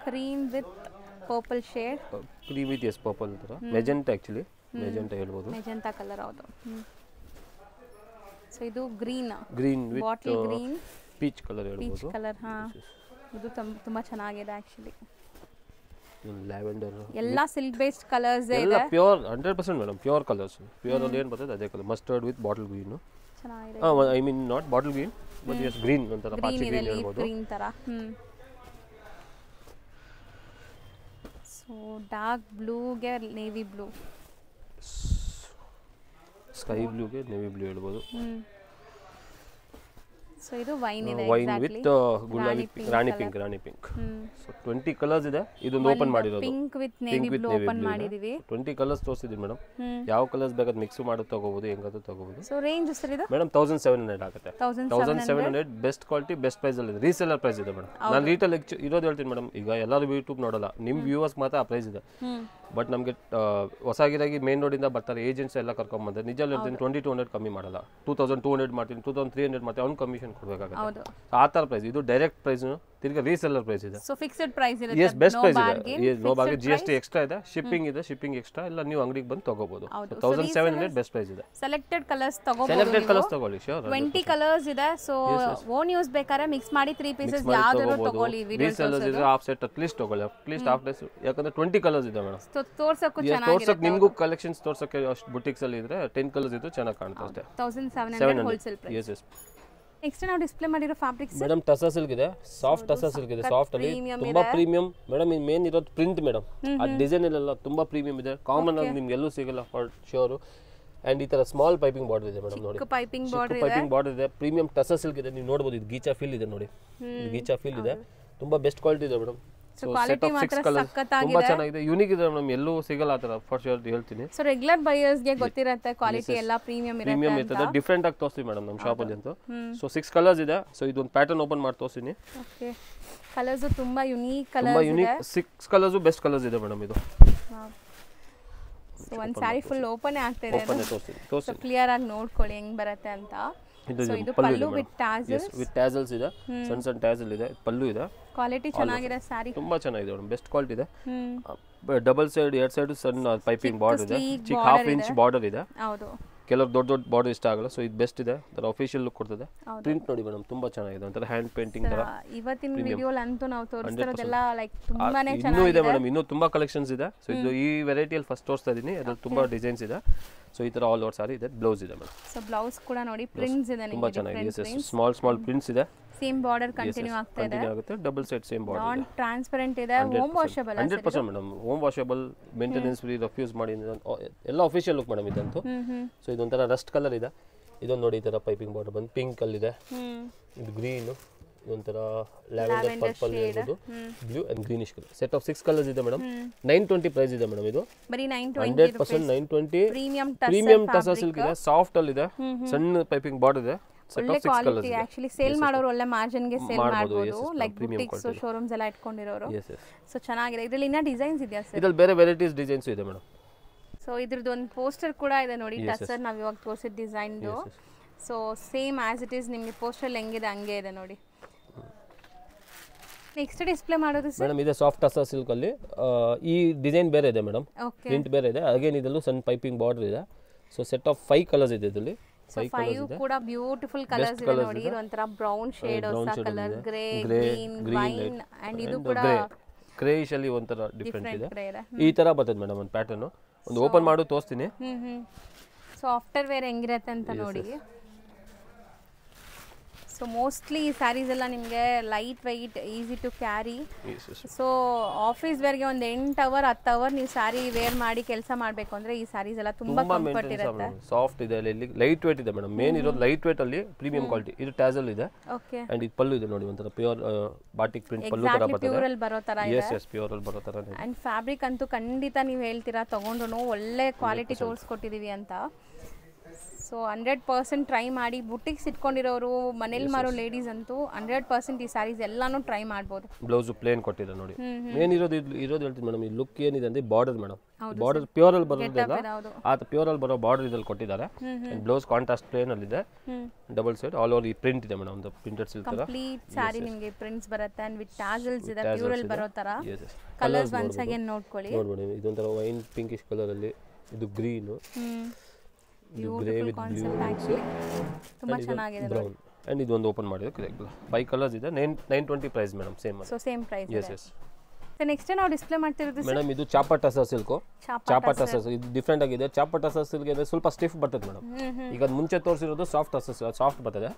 cream with purple shade, cream with purple ತರ, ಮೆಜೆಂಟಾ ಆಕ್ಚುಲಿ, ಮೆಜೆಂಟಾ ಹೇಳ್ಬೋದು, ಮೆಜೆಂಟಾ ಕಲರ್. ಹೌದು. ಸೊ ಇದು green with bottle green, peach colour ಹೇಳ್ಬೋದು, ಪೀಚ್ ಕಲರ್. ಇದು ತುಂಬಾ ಚೆನ್ನಾಗಿದೆ ಆಕ್ಚುಲಿ. ಲ್ಯಾವೆಂಡರ್, ಎಲ್ಲ ಸಿಲ್ಕ್ ಬೇಸ್ಡ್ ಕಲರ್ಸ್ ಇದೆ, ಎಲ್ಲ pure 100% madam, pure colours. Pure ಅಲ್ಲಿ ಏನು ಬರ್ತದೆ ಅದೇ colour, mustard with bottle green ಚೆನ್ನಾಗಿದೆ. I mean not bottle green but yes green ಒಂತರ ಪಾಚಿ ಗ್ರೀನ್ ಹೇಳ್ಬೋದು, ಗ್ರೀನ್ ತರ. ಸೊ ಡಾರ್ಕ್ ಬ್ಲೂಗೆ ನೇವಿ ಬ್ಲೂ, ಸ್ಕೈ ಬ್ಲೂಗೆ ನೇವಿ ಬ್ಲೂ ಹೇಳ್ಬೋದು. ಸೊ ಇದು ವೈನ್ ಇದೆ, ವೈನ್ ವಿತ್ ಗುಲಾಬಿ ರಾಣಿ ಪಿಂಕ್. ಸೊ 20 ಕಲರ್ಸ್ ಇದೆ. ಇದೊಂದು ಓಪನ್ ಮಾಡಿರೋದು pink with navy blue open ಮಾಡಿದೀವಿ. 20 ಕಲರ್ಸ್ ತೋರಿಸಿದೀವಿ ಮೇಡಮ್. ಯಾವ ಕಲರ್ಸ್ ಬೇಕಾದ್ರೆ ಮಿಕ್ಸ್ ಮಾಡಿ ತಗೋಬಹುದು, ಹೆಂಗಾದ್ರೂ ತಗೋಬಹುದು. ಸೊ ರೇಂಜ್ ಸರ್ ಇದು ಮೇಡಮ್ 1700 ಆಗುತ್ತೆ. 1700 ಬೆಸ್ಟ್ ಕ್ವಾಲಿಟಿ, ಬೆಸ್ಟ್ ಪ್ರೈಸ್ ಅಲ್ಲಿ ಇದೆ. ರೀಸೆಲ್ಲರ್ ಪ್ರೈಸ್ ಇದೆ ಮೇಡಮ್. ನಾನು ರೀಟೇಲ್ ಇರೋದು ಹೇಳ್ತೀನಿ ಮೇಡಮ್. ಈಗ ಎಲ್ಲರೂ ಯೂಟ್ಯೂಬ್ ನೋಡಲ್ಲ, ನಿಮ್ ವ್ಯೂವರ್ಸ್ ಮಾತ್ರ ಆ ಪ್ರೈಸ್ ಇದೆ. ಬಟ್ ನಮಗೆ ಹೊಸಗಿರಾಗಿ ಮೇನ್ ರೋಡಿಂದ ಬರ್ತಾರೆ, ಏಜೆಂಟ್ಸ್ ಎಲ್ಲ ಕರ್ಕೊಂಡ್ ಬಂದ್ರೆ ನಿಜ ಹೇಳ್ತೀನಿ 2200 ಕಮ್ಮಿ ಮಾಡಲ್ಲ. 2200 ಮಾಡ್ತೀನಿ, 2300 ಮಾಡ್ತೀನಿ, ಅವ್ನು ಕಮಿಷನ್ ಕೊಡಬೇಕಾಗುತ್ತೆ. ಆ ತರ ಪ್ರೈಸ್ ಇದು. ಡೈರೆಕ್ಟ್ ಪ್ರೈಸ್ ತಿರ್ಗಾ ರೀಸೆಲ್ಲರ್ ಪ್ರೈಸ್ ಇದೆ. ಸೊ ಫಿಕ್ಸ್ಡ್ ಪ್ರೈಸ್ ಇರುತ್ತೆ. ಎಸ್, ಬೆಸ್ಟ್ ಪ್ರೈಸ್ ಇದೆ. ನೋ ಬಾರ್ಗೇನ್, GST ಎಕ್ಸ್ಟ್ರಾ ಇದೆ, ಶಿಪ್ಪಿಂಗ್ ಇದೆ, ಶಿಪ್ಪಿಂಗ್ ಎಕ್ಸ್ಟ್ರಾ ಎಲ್ಲ ನೀವು ಅಂಗಡಿಗೆ ಬಂದು ತಗೋಬಹುದು. 1700 ಬೆಸ್ಟ್ ಪ್ರೈಸ್ ಇದೆ. ಸೆಲೆಕ್ಟೆಡ್ ಕಲರ್ಸ್ ತಗೋಬಹುದು, ಸೆಲೆಕ್ಟೆಡ್ ಕಲರ್ಸ್ ತಗೊಳ್ಳಿ. ಶೂರ್ 20 ಕಲರ್ಸ್ ಇದೆ. ಸೊ ಓನ್ ಯೂಸ್ ಬೇಕಾದ್ರೆ ಮಿಕ್ಸ್ ಮಾಡಿ 3 ಪೀಸಸ್ ಯಾವ್ದಾದ್ರು ತಗೊಳ್ಳಿ. ರೀಸೆಲ್ಲರ್ಸ್ ಇದೆ, ಹಾಫ್ ಸೆಟ್ ಅಟ್ ಲೀಸ್ಟ್ ತಗೊಳ್ಳಿ, ಅಟ್ ಲೀಸ್ಟ್ ಹಾಫ್ ಡೇಸ್. ಯಾಕಂದ್ರೆ 20 ಕಲರ್ಸ್ ಇದೆ ಮೇಡಮ್. ಸೊ ತೋರ್ಸಕ್ಕೂ ತೋರ್ಸಕ್ಕೆ ನಿಮಗೂ ಕಲೆಕ್ಷನ್ಸ್ ತೋರ್ಸಕ್ಕೆ ಅಷ್ಟು ಬುಟಿಕ್ಸ್ ಅಲ್ಲಿ ಇದ್ರೆ 10 ಕಲರ್ಸ್ ಇದ್ದು ಚೆನ್ನಾಗಿ ಕಾಣುತ್ತೆ ಅಷ್ಟೇ. 1700 wholesale price. Yes yes. Next ನಾವು ಡಿಸ್ಪ್ಲೇ ಮಾಡಿರೋ ಫ್ಯಾಬ್ರಿಕ್ಸ್ ಮೇಡಮ್ ಟಸಾ ಸಿಲ್ಕ್ ಇದೆ, ಸಾಫ್ಟ್ ಟಸಾ ಸಿಲ್ಕ್ ಇದೆ. ಸಾಫ್ಟ್ ಅಲ್ಲಿ ತುಂಬಾ ಪ್ರೀಮಿಯಂ ಮೇಡಮ್. ಈ ಮೇನ್ ಇರೋದು ಪ್ರಿಂಟ್ ಮೇಡಮ್. ಆ ಡಿಸೈನ್ ಎಲ್ಲ ತುಂಬಾ ಪ್ರೀಮಿಯಂ ಇದೆ. ಕಾಮನ್ ಆಗಿ ನಿಮ್ಗೆ ಎಲ್ಲೂ ಸಿಗಲ್ಲ ಫಾರ್ ಶ್ಯೂರ್. ಅಂಡ್ ಈ ತರ ಸ್ಮಾಲ್ ಪೈಪಿಂಗ್ ಬಾರ್ಡರ್ ಇದೆ ಮೇಡಮ್. ನೋಡಿ ಪೈಪಿಂಗ್ ಬಾರ್ಡರ್ ಇದೆ. ಪ್ರೀಮಿಯಂ ಟಸಾ ಸಿಲ್ಕ್ ಇದೆ. ನೀವು ನೋಡಬಹುದು, ಇದು ಗೀಚಾ ಫೀಲ್ ಇದೆ ನೋಡಿ. ಗೀಚಾ ಫೀಲ್ ಇದೆ. ತುಂಬಾ ಬೆಸ್ಟ್ ಕ್ವಾಲಿಟಿ ಇದೆ ಮೇಡಮ್. ಸೊ ಕ್ವಾಲಿಟಿ ಮಾತ್ರ ಸಕ್ಕತ್ತಾಗಿದೆ, ತುಂಬಾ ಚೆನ್ನಾಗಿದೆ, ಯೂನಿಕ್ ಇದೆ ಮೇಡಮ್. ಎಲ್ಲೂ ಸಿಗಲ್ಲ ಆ ತರ ಫಾರ್ ಶ್ಯೂರ್ ಹೇಳ್ತೀನಿ. ಸೊ ರೆಗ್ಯುಲರ್ ಬಯರ್ಸ್ ಗೆ ಗೊತ್ತಿರುತ್ತೆ ಕ್ವಾಲಿಟಿ ಎಲ್ಲ ಪ್ರೀಮಿಯಂ ಇರುತ್ತೆ. ಡಿಫರೆಂಟ್ ಆಗಿ ತೋರಿಸ್ತೀವಿ ಮೇಡಮ್ ನಮ್ಮ ಶಾಪ್ ಅಲ್ಲಿ ಅಂತೂ. ಸೊ 6 ಕಲರ್ಸ್ ಇದೆ. ಸೊ ಇದೊಂದು ಪ್ಯಾಟರ್ನ್ ಓಪನ್ ಮಾಡಿ ತೋರಿಸ್ತೀನಿ. ಓಕೆ, ಕಲರ್ಸ್ ತುಂಬಾ ಯುನೀಕ್ ಕಲರ್ಸ್ ತುಂಬಾ ಯುನೀಕ್. 6 ಕಲರ್ಸ್ ಬೆಸ್ಟ್ ಕಲರ್ಸ್ ಇದೆ ಮೇಡಮ್ ಇದು. ಸೊ ಒಂದು ಸ್ಯಾರಿ ಫುಲ್ ಓಪನ್ ಆಗ್ತಾ ಇದೆ. ಓಪನ್ ತೋರಿಸ್ತೀನಿ. ಸೊ ಕ್ಲಿಯರ್ ಆಗಿ ನೋಡ್ಕೊಳ್ಳಿ ಹೆಂಗ್ ಬರುತ್ತೆ ಅಂತ. ಸೊ ಇದು ಪಲ್ಲು ವಿತ್ ಟ್ಯಾಸಲ್ಸ್. ವಿತ್ ಟ್ಯಾಸಲ್ಸ್ ಇದೆ, ಸಣ್ಣ ಸಣ್ಣ ಟ್ಯಾಸಲ್ ಇದೆ, ಪಲ್ಲು ಇದೆ. ಕ್ವಾಲಿಟಿ ಚೆನ್ನಾಗಿದೆ, ಸ್ಯಾರಿ ತುಂಬಾ ಚೆನ್ನಾಗಿದೆ ಮೇಡಮ್, ಬೆಸ್ಟ್ ಕ್ವಾಲಿಟಿ ಇದೆ. ಡಬಲ್ ಸೈಡ್, 2 ಸೈಡ್ ಸಣ್ಣ ಪೈಪಿಂಗ್ ಬಾರ್ಡರ್ ಇದೆ, ಚಿಕ್ಕ 1/2 ಇಂಚ್ ಬಾರ್ಡರ್ ಇದೆ. ಹೌದು, ಕೆಲವು ದೊಡ್ಡ ದೊಡ್ಡ ಬಾರ್ಡರ್ ಇಷ್ಟ ಆಗಲ್ಲ. ಸೊ ಇದು ಬೆಸ್ಟ್ ಇದೆ, ಅದರ ಅಫಿಷಿಯಲ್ ಲುಕ್ ಕೊಡ್ತದೆ. ಪ್ರಿಂಟ್ ನೋಡಿ ಮೇಡಮ್, ತುಂಬಾ ಚೆನ್ನಾಗಿದೆ, ಒಂಥರ ಹ್ಯಾಂಡ್ ಪೇಂಟಿಂಗ್ ತರ. ಇವತ್ತಿನ ವಿಡಿಯೋಲಿ ಅಂತೂ ನಾವು ತೋರಿಸ್ತಿರೋದೆಲ್ಲ ಲೈಕ್ ತುಂಬಾನೇ ಚೆನ್ನಾಗಿದೆ. ಇನ್ನೂ ಇದೆ ಮೇಡಮ್, ಇನ್ನೂ ತುಂಬಾ ಕಲೆಕ್ಷನ್ಸ್ ಇದೆ. ಸೊ ಇದು ಈ ವೆರೈಟಿಯಲ್ಲಿ ಫಸ್ಟ್ ತೋರಿಸ್ತಾ ಇದೀನಿ. ಅದ್ರಲ್ಲಿ ತುಂಬಾ ಡಿಸೈನ್ಸ್ ಇದೆ. ಸೊ ಈ ತರ ಆಲ್ ಓವರ್ ಸಾರಿ ಇದೆ. ಬ್ಲೌಸ್ ಇದೆ ಮೇಡಮ್. ಸೊ ಬ್ಲೌಸ್ ಕೂಡ ನೋಡಿ, ಪ್ರಿಂಟ್ಸ್ ಇದೆ, ತುಂಬಾ ಚೆನ್ನಾಗಿದೆ. ಸ್ಮಾಲ್ ಪ್ರಿಂಟ್ಸ್ ಇದೆ. ಸೇಮ್ ಬಾರ್ಡರ್ ಕಂಟಿನ್ಯೂ ಆಗ್ತಾ ಇದೆ. Double side same border. Non transparent ಇದೆ, home washable. 100% madam, home washable, maintenance free, refuse ಮಾಡಿ ಎಲ್ಲ ಅಫಿಷಿಯಲ್ ಲುಕ್ ಮೇಡಮ್ ಇದಂತೂ. ಸೊ ಇದೊಂಥರ ರಸ್ಟ್ ಕಲರ್ ಇದೆ. ಇದೊಂದು ನೋಡಿ, ಈ ತರ ಪೈಪಿಂಗ್ ಬಾರ್ಡರ್ ಬಂದು ಪಿಂಕ್ ಅಲ್ಲಿ ಇದೆ. ಇದು ಗ್ರೀನ್, ಇದೊಂಥರ ಲ್ಯಾವೆಂಡರ್ ಪರ್ಪಲ್ ಇರ್ಬೋದು, blue and greenish colour. Set of 6 colours ಇದೆ ಮೇಡಮ್. 920 ಪ್ರೈಸ್ ಇದೆ ಮೇಡಮ್. ಇದು ಬರೀ 100% 920. ಪ್ರೀಮಿಯಂ ಟಸಾ ಸಿಲ್ಕ್ ಇದೆ, ಸಾಫ್ಟ್ ಅಲ್ಲಿ ಇದೆ, ಸಣ್ಣ ಪೈಪಿಂಗ್ ಬಾರ್ಡರ್ ಇದೆ. ಒಳ್ಳೆ ಕ್ವಾಲಿಟಿ. ಆಕ್ಚುಲಿ ಸೇಲ್ ಮಾಡೋರು ಒಳ್ಳೆ ಮಾರ್ಜಿನ್ ಗೆ ಸೇಲ್ ಮಾಡಬಹುದು, ಲೈಕ್ ಬುಟಿಕ್ಸ್ ಶೋರೂಮ್ಸ್ ಎಲ್ಲ ಇಟ್ಕೊಂಡಿರೋರು. ಸೊ ಚೆನ್ನಾಗಿದೆ. ಇದರಲ್ಲಿ ಇನ್ನ ಡಿಸೈನ್ಸ್ ಇದೆಯಾ ಸರ್? ಇದರಲ್ಲಿ ಬೇರೆ ವೆರೈಟೀಸ್ ಡಿಸೈನ್ಸ್ ಇದೆ ಮೇಡಮ್. ಸೊ ಇದ್ರದ್ದು ಒಂದು ಪೋಸ್ಟರ್ ಕೂಡ ಇದೆ ನೋಡಿ, ಟಸರ್ ನಾವು ಇವಾಗ ತೋರಿಸಿದ ಡಿಸೈನ್ದು. So same as it is ನಿಮಗೆ ಪೋಸ್ಟರ್ ಹೆಂಗಿದೆ ಹಂಗೆ ಇದೆ ನೋಡಿ. ನೆಕ್ಸ್ಟ್ ಡಿಸ್ಪ್ಲೇ ಮಾಡೋದು ಸರ್ ಮೇಡಮ್, ಇದೆ ಸಾಫ್ಟ್ ಟಸಾ ಸಿಲ್ಕ್ ಅಲ್ಲಿ. ಈ ಡಿಸೈನ್ ಬೇರೆ ಇದೆ ಮೇಡಮ್, ಪ್ರಿಂಟ್ ಬೇರೆ ಇದೆ. ಅಗೇನ್ ಇದರಲ್ಲೂ ಸಣ್ಣ ಪೈಪಿಂಗ್ ಬಾರ್ಡರ್ ಇದೆ. ಸೊ ಸೆಟ್ ಆಫ್ 5 ಕಲರ್ಸ್ ಇದೆ ಇದರಲ್ಲಿ. 5 ಕೂಡ ಬ್ಯೂಟಿಫುಲ್ ಕಲರ್ಸ್ ಇದೆ ನೋಡಿ. ಇದು ಒಂತರ ಬ್ರೌನ್ ಶೇಡ್, ಹೊಸ colour, grey, green, wine and ಇದು ಕೂಡ ಗ್ರೇಯಿಶ್ ಅಲ್ಲಿ ಒಂತರ ಡಿಫರೆಂಟ್ ಇದೆ. ಈ ತರ ಬರ್ತದೆ ಮೇಡಮ್ ಒಂದು ಪ್ಯಾಟರ್ನ್. ಒಂದು ಓಪನ್ ಮಾಡು ತೋರಿಸ್ತೀನಿ. ಸೊ ಆಫ್ಟರ್ ವೇರ್ ಹೆಂಗಿರುತ್ತೆ ಅಂತ ನೋಡಿ. ಸೊ ಮೋಸ್ಟ್ಲಿ ಈ ಸ್ಯಾರೀಸ್ ಎಲ್ಲ ನಿಮಗೆ light weight, easy to carry. So office ವೇರ್ಗೆ ಒಂದು 8 ಅವರ್ 10 ಅವರ್ ನೀವು ಸ್ಯಾರಿ ವೇರ್ ಮಾಡಿ ಕೆಲಸ ಮಾಡಬೇಕು ಅಂದರೆ ಈ ಸ್ಯಾರೀಸ್ ಎಲ್ಲ ತುಂಬ ಕಂಫರ್ಟ್ ಇರುತ್ತೆ. ಸಾಫ್ಟ್ ಇದೆ, ಲೈಟ್ ವೇಟ್ ಇದೆ ಮೇಡಮ್. ಮೇನ್ ಇರೋದು ಲೈಟ್ ವೇಟ್ ಅಲ್ಲಿ ಪ್ರೀಮಿಯಂ ಕ್ವಾಲಿಟಿ. ಇದು ಟ್ಯಾಸಲ್ ಇದೆ. ಓಕೆ. ಅಂಡ್ ಇದು ಪಲ್ಲು ಇದೆ ನೋಡಿ, ಒಂಥರ ಪ್ಯೂರ್ ಬಾಟಿಕ್ ಪ್ರಿಂಟ್ ಪಲ್ಲು ತರ ಬರ್ತದೆ. ಪ್ಯೂರ್ ಅಲ್ಲಿ ಬರೋ ತರ ಇದೆ. ಎಸ್ ಪ್ಯೂರ್ ಅಲ್ಲಿ ಬರೋ ತರ ಇದೆ. ಅಂಡ್ ಫ್ಯಾಬ್ರಿಕ್ ಅಂತೂ ಖಂಡಿತ ನೀವು ಹೇಳ್ತೀರಾ ತಗೊಂಡ್ರು ಒಳ್ಳೆ ಕ್ವಾಲಿಟಿ ತೋರಿಸ್ಕೊಟ್ಟಿದೀವಿ ಅಂತ. ಸೊ 100% ಟ್ರೈ ಮಾಡಿ. ಬುಟಿಕ್ಸ್ ಇಟ್ಕೊಂಡಿರೋರು, ಮನೇಲಿ ಮಾರೋ ಲೇಡೀಸ್ ಅಂತೂ 100% ಈ ಸ್ಯಾರೀಸ್ ಎಲ್ಲಾನು ಟ್ರೈ ಮಾಡ್ಬೋದು. ಬ್ಲೌಸ್ ಪ್ಲೇನ್ ಕೊಟ್ಟಿದ್ದಾರೆ ನೋಡಿ. ಮೇನ್ ಇರೋದು ಹೇಳ್ತೀನಿ ಮೇಡಮ್, ಈ ಲುಕ್ ಏನಿದೆ ಅಂದ್ರೆ ಬಾರ್ಡರ್ ಮೇಡಮ್. ಬಾರ್ಡರ್ ಪ್ಯೂರ್ ಅಲ್ಲಿ ಬರೋದಿಲ್ಲ, ಆ ಪ್ಯೂರ್ ಅಲ್ಲಿ ಬರೋ ಬಾರ್ಡರ್ ಇದ್ರಲ್ಲಿ ಕೊಟ್ಟಿದ್ದಾರೆ. ಬ್ಲೌಸ್ ಕಾಂಟ್ರಾಸ್ಟ್ ಪ್ಲೇನ್ ಅಲ್ಲಿ ಇದೆ, ಡಬಲ್ ಸೈಡ್ ಆಲ್ ಓವರ್ ಈ ಪ್ರಿಂಟ್ ಇದೆ ಮೇಡಮ್. ಒಂದು ಪ್ರಿಂಟೆಡ್ ಸಿಲ್ಕ್ ತರ ಕಂಪ್ಲೀಟ್ ಸ್ಯಾರಿ ನಿಮಗೆ ಪ್ರಿಂಟ್ಸ್ ಬರುತ್ತೆ. ಅಂಡ್ ವಿತ್ ಟಾಸಲ್ಸ್ ಇದೆ, ಪ್ಯೂರ್ ಅಲ್ಲಿ ಬರೋ ತರ. ಕಲರ್ಸ್ ಒನ್ಸ್ ಅಗೇನ್ ನೋಡ್ಕೊಳ್ಳಿ. ನೋಡಿ, ಇದೊಂಥರ ವೈನ್ ಪಿಂಕಿಶ್ ಕಲರ್ ಅಲ್ಲಿ, ಇದು ಗ್ರೀನ್, ಇದು ಗ್ರೇ ವಿತ್ ಬ್ಲೂ, ತುಂಬಾ ಚೆನ್ನಾಗಿದೆ. ಬ್ರೌನ್. ಅಂಡ್ ಇದು ಒಂದು ಓಪನ್ ಮಾಡಿದ್ರೆ 5 ಕಲರ್ಸ್ ಇದೆ. 920 price madam. Same. So same price. Yes. Next ನಾವು ಡಿಸ್ಪ್ಲೇ ಮಾಡ್ತಿರೋದು ಮೇಡಮ್, ಇದು ಚಾಪಾ ಟಸರ್ ಸಿಲ್ಕ್. ಚಾಪಾ ಟಸರ್ ಇದು ಡಿಫ್ರೆಂಟ್ ಆಗಿದೆ. ಚಾಪಾ ಟಸರ್ ಸಿಲ್ಕ್ ಅಂದ್ರೆ ಸ್ವಲ್ಪ ಸ್ಟಿಫ್ ಬರ್ತದೆ ಮೇಡಮ್. ಈಗ ಮುಂಚೆ ತೋರಿಸಿರೋದು ಸಾಫ್ಟ್ ಟಸರ್, ಸಾಫ್ಟ್ ಬರ್ತದೆ.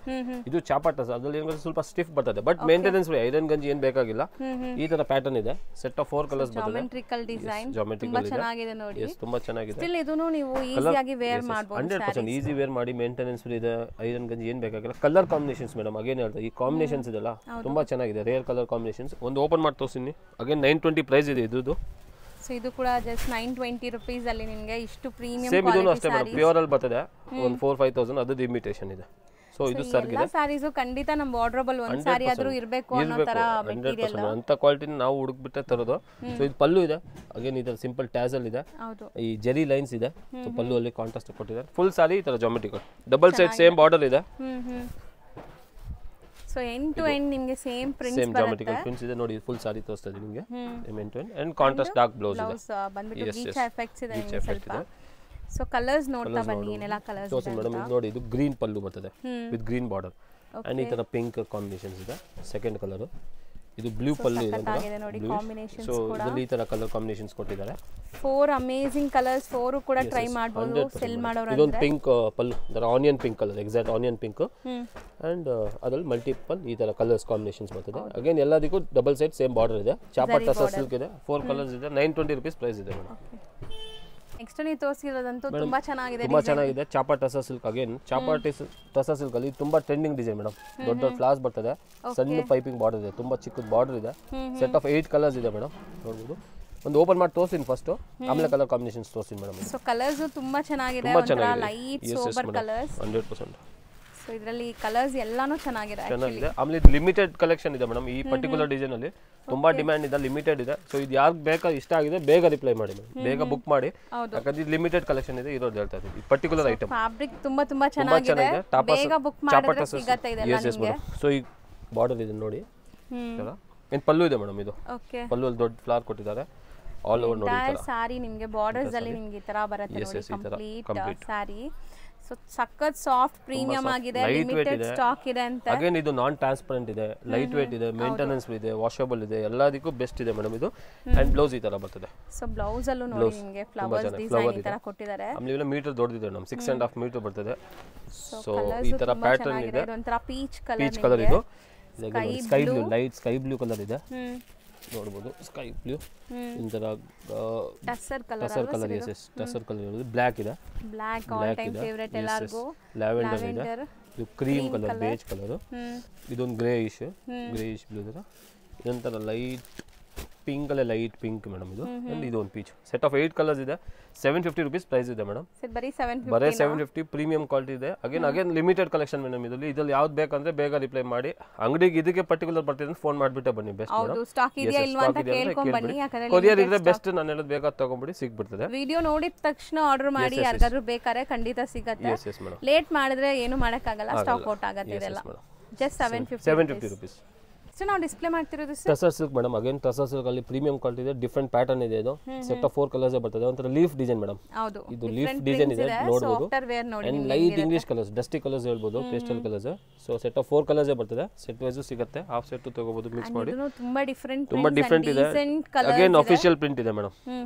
ಇದು ಚಾಪಾ ಟಸರ್, ಅದರಲ್ಲಿ ಏನಂದ್ರೆ ಸ್ವಲ್ಪ ಸ್ಟಿಫ್ ಬರ್ತದೆ. ಬಟ್ ಮೇಂಟೆನೆನ್ಸ್ ಫ್ರೀ, ಐರನ್ ಗಂಜಿ ಏನು ಬೇಕಾಗಿಲ್ಲ. ಈ ತರ ಪ್ಯಾಟರ್ನ್ ಇದೆ. ಸೆಟ್ ಆಫ್ 4 ಕಲರ್ಸ್ ಬರ್ತದೆ. ಜಾಮೆಟ್ರಿಕಲ್ ಡಿಸೈನ್ ತುಂಬಾ ಚೆನ್ನಾಗಿದೆ ನೋಡಿ. ಎಸ್, ತುಂಬಾ ಚೆನ್ನಾಗಿದೆ. ಸ್ಟಿಲ್ ಇದನ್ನು ನೀವು ಈಸಿಯಾಗಿ ವೇರ್ ಮಾಡಬಹುದು. 100% ಈಸಿ ವೇರ್ ಮಾಡಿ, ಮೇಂಟೆನೆನ್ಸ್ ಫ್ರೀ ಇದೆ. ಐರನ್ ಗಂಜಿ ಏನು ಬೇಕಾಗಿಲ್ಲ. ಕಲರ್ ಕಾಂಬಿನೇಷನ್ಸ್ ಮೇಡಮ್, ಅಗೇನ್ ಹೇಳ್ತಾರೆ ಈ ಕಾಂಬಿನೇಷನ್ಸ್ ಇದೆಲ್ಲ ತುಂಬಾ ಚೆನ್ನಾಗಿದೆ. Rare colour combinations. ಒಂದು ಓಪನ್ ಮಾಡಿ ತೋರಿಸ್ತೀನಿ. ಅಗೇನ್ 920 ಪ್ರೈಸ್ ಇದೆ ಇದು. ಸೊ ಇದು ಕೂಡ ಜಸ್ಟ್ 920 ರೂಪೀಸ್ ಅಲ್ಲಿ ನಿಮಗೆ ಇಷ್ಟು ಪ್ರೀಮಿಯಂ ಸೇಮ್ ಇದೂ ಅಷ್ಟೇ ಮೇಡಮ್, ಪ್ಯೂರ್ ಅಲ್ಲಿ ಬರ್ತದೆ. ಒಂದು 4-5,000 ಅದು ಇಮಿಟೇಷನ್ ಇದೆ. ಸೊ ಇದು ಸರ್ಗಿದೆ. ಎಲ್ಲ ಸ್ಯಾರೀಸ್ ಖಂಡಿತ ನಮ್ಮ ವಾರ್ಡ್ರೋಬಲ್ ಒಂದು ಸ್ಯಾರಿ ಆದ್ರೂ ಇರಬೇಕು ಅನ್ನೋ ತರ ಮೆಟೀರಿಯಲ್. ಅಂತ ಕ್ವಾಲಿಟಿನ ನಾವು ಹುಡುಕ್ಬಿಟ್ಟೆ ತರೋದು. ಸೊ ಇದು ಪಲ್ಲು ಇದೆ. ಅಗೇನ್ ಇದರ ಸಿಂಪಲ್ ಟ್ಯಾಸಲ್ ಇದೆ. ಈ ಜೆರಿ ಲೈನ್ಸ್ ಇದೆ. ಸೊ ಪಲ್ಲು ಅಲ್ಲಿ ಕಾಂಟ್ರಾಸ್ಟ್ ಕೊಟ್ಟಿದ್ದಾರೆ. ಫುಲ್ ಸ್ಯಾರಿ ಈ ತರ geometrical double side same border ಇದೆ. ಸೊ ಎಂಡ್ ಟು ಎಂಡ್ ನಿಮಗೆ ಸೇಮ್ ಪ್ರಿಂಟ್ಸ್ ಬರುತ್ತೆ. ಸೇಮ್ ಜಾಮೆಟ್ರಿಕಲ್ ಪ್ರಿಂಟ್ಸ್ ಇದೆ ನೋಡಿ. ಫುಲ್ ಸಾರಿ ತೋರಿಸ್ತಾ ಇದೀನಿ ನಿಮಗೆ. End to end and contrast dark blouse ಇದೆ. ಬಂದ್ಬಿಟ್ಟು ಗೀಚಾ ಎಫೆಕ್ಟ್ಸ್ ಇದೆ ನಿಮಗೆ ಸ್ವಲ್ಪ. ಸೊ ಕಲರ್ಸ್ ನೋಡ್ತಾ ಬನ್ನಿ, ಏನೆಲ್ಲ ಕಲರ್ಸ್ ಇದೆ ಮೇಡಮ್. ಇದು ನೋಡಿ, ಇದು ಗ್ರೀನ್ ಪಲ್ಲು ಬರ್ತದೆ ವಿತ್ ಗ್ರೀನ್ ಬಾರ್ಡರ್. ಅಂಡ್ ಈ ತರ ಪಿಂಕ್ ಕಾಂಬಿನೇಷನ್ಸ್ ಇದೆ. ಸೆಕೆಂಡ್ ಕಲರ್ ಇದು ಬ್ಲೂ ಪಲ್ಲು ಇದೆ ನೋಡಿ. ಸೊ ಇದರಲ್ಲಿ ಈ ತರ ಕಲರ್ ಕಾಂಬಿನೇಷನ್ಸ್ ಕೊಟ್ಟಿದ್ದಾರೆ. 4 ಅಮೇಜಿಂಗ್ ಕಲರ್ಸ್. 4 ಕೂಡ ಟ್ರೈ ಮಾಡಬಹುದು ಸೆಲ್ ಮಾಡೋರು. ಇದೊಂದು ಪಿಂಕ್ ಪಲ್ಲು, ಅದರ onion pink colour, exact onion pink. And ಅದರಲ್ಲಿ ಮಲ್ಟಿಪಲ್ ಈ ತರ ಕಲರ್ಸ್ ಕಾಂಬಿನೇಷನ್ಸ್ ಬರ್ತದೆ. ಅಗೇನ್ ಎಲ್ಲದಕ್ಕೂ ಡಬಲ್ ಸೈಡ್ ಸೇಮ್ ಬಾರ್ಡರ್ ಇದೆ. ಚಾಪಾ ಟಸರ್ ಸಿಲ್ಕ್ ಇದೆ. 4 ಕಲರ್ಸ್ ಇದೆ. 920 ರೂಪೀಸ್ ಪ್ರೈಸ್ ಇದೆ ಮೇಡಮ್. ನೆಕ್ಸ್ಟ್ ನೀವು ತೋರಿಸಿರೋದಂತೂ ತುಂಬಾ ಚೆನ್ನಾಗಿದೆ. ತುಂಬಾ ಚೆನ್ನಾಗಿದೆ. ಚಾಪಾ ಟಸರ್ ಸಿಲ್ಕ್. ಅಗೇನ್ ಚಾಪಾ ಟಸರ್ ಸಿಲ್ಕ್ ಅಲ್ಲಿ ತುಂಬಾ ಟ್ರೆಂಡಿಂಗ್ ಡಿಸೈನ್ ಮೇಡಮ್. ದೊಡ್ಡ ದೊಡ್ಡ ಫ್ಲಾಸ್ ಬರ್ತದೆ. ಸಣ್ಣ ಪೈಪಿಂಗ್ ಬಾರ್ಡರ್ ಇದೆ. ತುಂಬಾ ಚಿಕ್ಕದ ಬಾರ್ಡರ್ ಇದೆ. ಸೆಟ್ ಆಫ್ 8 ಕಲರ್ಸ್ ಇದೆ ಮೇಡಮ್. ನೋಡಬಹುದು. ಒಂದು ಓಪನ್ ಮಾಡಿ ತೋರಿಸ್ತೀನಿ ಫಸ್ಟ್, ಆಮೇಲೆ ಕಲರ್ ಕಾಂಬಿನೇಷನ್ಸ್ ತೋರಿಸ್ತೀನಿ ಮೇಡಮ್. ಸೊ ಕಲರ್ಸ್ ತುಂಬಾ ಚೆನ್ನಾಗಿದೆ. ಒಂಥರ ಲೈಟ್ ಸೋಬರ್ ಕಲರ್ಸ್. 100%. ಸೊ ಇದರಲ್ಲಿ ಕಲರ್ಸ್ ಎಲ್ಲಾನು ಚೆನ್ನಾಗಿದೆ. ಆಮೇಲೆ ಇದು ಲಿಮಿಟೆಡ್ ಕಲೆಕ್ಷನ್ ಇದೆ ಮೇಡಮ್. ಈ ಪರ್ಟಿಕ್ಯುಲರ್ ಡಿಸೈನ್ ಅಲ್ಲಿ ತುಂಬಾ ಡಿಮ್ಯಾಂಡ್ ಇದೆ, ಲಿಮಿಟೆಡ್ ಇದೆ. ಸೊ ಇದು ಯಾರಿಗೆ ಬೇಕಾ ಇಷ್ಟ ಆಗಿದೆ ಬೇಗ ರಿಪ್ಲೈ ಮಾಡಿ, ಬೇಗ ಬುಕ್ ಮಾಡಿ. ಯಾಕಂದ್ರೆ ಇದು ಲಿಮಿಟೆಡ್ ಕಲೆಕ್ಷನ್ ಇದೆ, ಇರೋದು ಹೇಳ್ತಾ ಇದ್ದೀವಿ. ಈ ಪರ್ಟಿಕ್ಯುಲರ್ ಐಟಮ್ ಫ್ಯಾಬ್ರಿಕ್ ತುಂಬಾ ಚೆನ್ನಾಗಿದೆ. ಬೇಗ ಬುಕ್ ಮಾಡಿದ್ರೆ ಸಿಗುತ್ತೆ ಇದೆಲ್ಲ ನಿಮಗೆ. ಸೊ ಈ ಬಾರ್ಡರ್ ಇದೆ ನೋಡಿ. ಏನು ಪಲ್ಲು ಇದೆ ಮೇಡಮ್. ಇದು ಪಲ್ಲು ಅಲ್ಲಿ ದೊಡ್ಡ ಫ್ಲವರ್ ಕೊಟ್ಟಿದ್ದಾರೆ. ಆಲ್ ಓವರ್ ನೋಡಿ. ಈ ತರ ಸಾರಿ ನಿಮಗೆ ಬಾರ್ಡರ್ಸ್ ಅಲ್ಲಿ ನಿಮಗೆ ಈ ತರ ಬರುತ್ತೆ ನೋಡಿ. ಕಂಪ್ಲೀಟ್ ಸಾರಿ. ಸೊ ಸಖತ್ ಸಾಫ್ಟ್ ಪ್ರೀಮಿಯಂ ಆಗಿದೆ. ಲಿಮಿಟೆಡ್ ಸ್ಟಾಕ್ ಇದೆ ಅಂತ. ಅಗೇನ್ ಇದು ನಾನ್ ಟ್ರಾನ್ಸ್ಪರೆಂಟ್ ಇದೆ, ಲೈಟ್ ವೇಟ್ ಇದೆ, ಮೇಂಟೆನೆನ್ಸ್ ಇದೆ, ವಾಷಬಲ್ ಇದೆ, ಎಲ್ಲದಕ್ಕೂ ಬೆಸ್ಟ್ ಇದೆ ಮೇಡಮ್ ಇದು. ಅಂಡ್ ಬ್ಲೌಸ್ ಈ ತರ ಬರ್ತದೆ. ಸೊ ಬ್ಲೌಸ್ ಅಲ್ಲೂ ನೋಡಿ ನಿಮಗೆ ಫ್ಲವರ್ಸ್ ಡಿಸೈನ್ ಈ ತರ ಕೊಟ್ಟಿದ್ದಾರೆ. ಆಮೇಲೆ ಮೀಟರ್ ದೊಡ್ಡದಿದೆ ಮೇಡಮ್. 6.5 ಮೀಟರ್ ಬರ್ತದೆ. ಸೊ ಈ ತರ ಪ್ಯಾಟರ್ನ್ ಇದೆ. ಒಂಥರ ಪೀಚ್ ಕಲರ್ ಇದು. Sky blue, light sky blue colour ಇದೆ. ನೋಡಬಹುದು. ಸ್ಕೈ ಬ್ಲೂ ಇಂತರ tussar colour. Yes tussar colour ಇರೋದು. ಬ್ಲಾಕ್ ಇದೆ. ಬ್ಲಾಕ್ ಆಲ್ ಟೈಮ್ ಫೇವರೇಟ್ ಎಲ್ಲರಿಗೂ. ಲ್ಯಾವೆಂಡರ್ ಇದೆ. ಇದು ಕ್ರೀಮ್ ಕಲರ್, ಬೇಜ್ ಕಲರ್. ಇದೊಂದು ಗ್ರೇಯಿಶ್ ಬ್ಲೂ ತರ. ಇದೊಂಥರ ಲೈಟ್ ಪಿಂಕ್ ಅಲ್ಲೇ ಲೈಟ್ ಪಿಂಕ್ ಮೇಡಮ್ ಇದು. ಅಂಡ್ ಇದು ಒಂದು ಪೀಚ್. ಸೆಟ್ ಆಫ್ 8 ಕಲರ್ಸ್ ಇದೆ. 750 ರೂಪೀಸ್ ಪ್ರೈಸ್ ಇದೆ ಮೇಡಮ್. ಬರೀ 750 ಪ್ರೀಮಿಯಂ ಕ್ವಾಲಿಟಿ ಇದೆ. Again limited collection madam. ಇದ್ರಲ್ಲಿ ಯಾವ್ದು ಬೇಕಂದ್ರೆ ಬೇಗ ರಿಪ್ಲೈ ಮಾಡಿ. ಅಂಗಡಿಗೆ ಇದಕ್ಕೆ ಪರ್ಟಿಕ್ಯುಲರ್ ಬರ್ತಿದೆ ಅಂತ ಫೋನ್ ಮಾಡಿಬಿಟ್ಟೆ ಬನ್ನಿ. Best madam. ಸ್ಟಾಕ್ ಇದೆಯಾ ಇಲ್ವಾ ಅಂತ ಕೇಳ್ಕೊಂಡು ಬನ್ನಿ. ಯಾಕಂದ್ರೆ ಕೊರಿಯರ್ ಇದ್ರೆ ಬೆಸ್ಟ್. ನಾನು ಹೇಳೋದು ಬೇಗ ತಗೊಂಡ್ಬಿಡಿ, ಸಿಗ್ಬಿಡ್ತದೆ. ವಿಡಿಯೋ ನೋಡಿದ ತಕ್ಷಣ ಆರ್ಡರ್ ಮಾಡಿ. ಯಾರಿಗಾದ್ರೂ ಬೇಕಾದ್ರೆ ಖಂಡಿತ ಸಿಗುತ್ತೆ. ಲೇಟ್ ಮಾಡಿದ್ರೆ ಏನು ಮಾಡಕ್ಕಾಗಲ್ಲ, ಸ್ಟಾಕ್ ಔಟ್ ಆಗುತ್ತೆ ಇದೆಲ್ಲ. Just 750 rupees. ನೆಕ್ಸ್ಟ್ ನಾವು ಡಿಸ್ಪ್ಲೇ ಮಾಡ್ತಿರೋದು sir tussar silk madam again tussar silk ಅಲ್ಲಿ ಪ್ರೀಮಿಯಂ ಕ್ವಾಲಿಟಿ ಇದೆ ಡಿಫರೆಂಟ್ ಪ್ಯಾಟರ್ನ್ ಇದೆ ಇದು ಸೆಟ್ ಆಫ್ 4 ಕಲರ್ಸ್ ಬರ್ತದೆ ಒಂಥರ ಲೀಫ್ ಡಿಸೈನ್ ಮೇಡಮ್ ಹೌದು ಇದು ಲೀಫ್ ಡಿಸೈನ್ ಇದೆ ನೋಡಬಹುದು ಆಫ್ಟರ್ ವೇರ್ ನೋಡಿ and light English colours dusty colours ಹೇಳ್ಬೋದು pastel colours so set of 4 colours ಬರ್ತದೆ ಸೆಟ್ ವೈಸ್ ಸಿಗುತ್ತೆ ಹಾಫ್ ಸೆಟ್ ತಗೋಬಹುದು ಮಿಕ್ಸ್ ಮಾಡಿ ಇದು ತುಂಬಾ ಡಿಫರೆಂಟ್ ಇದೆ ಅಗೇನ್ ಆಫಿಷಿಯಲ್ ಪ್ರಿಂಟ್ ಇದೆ ಮೇಡಮ್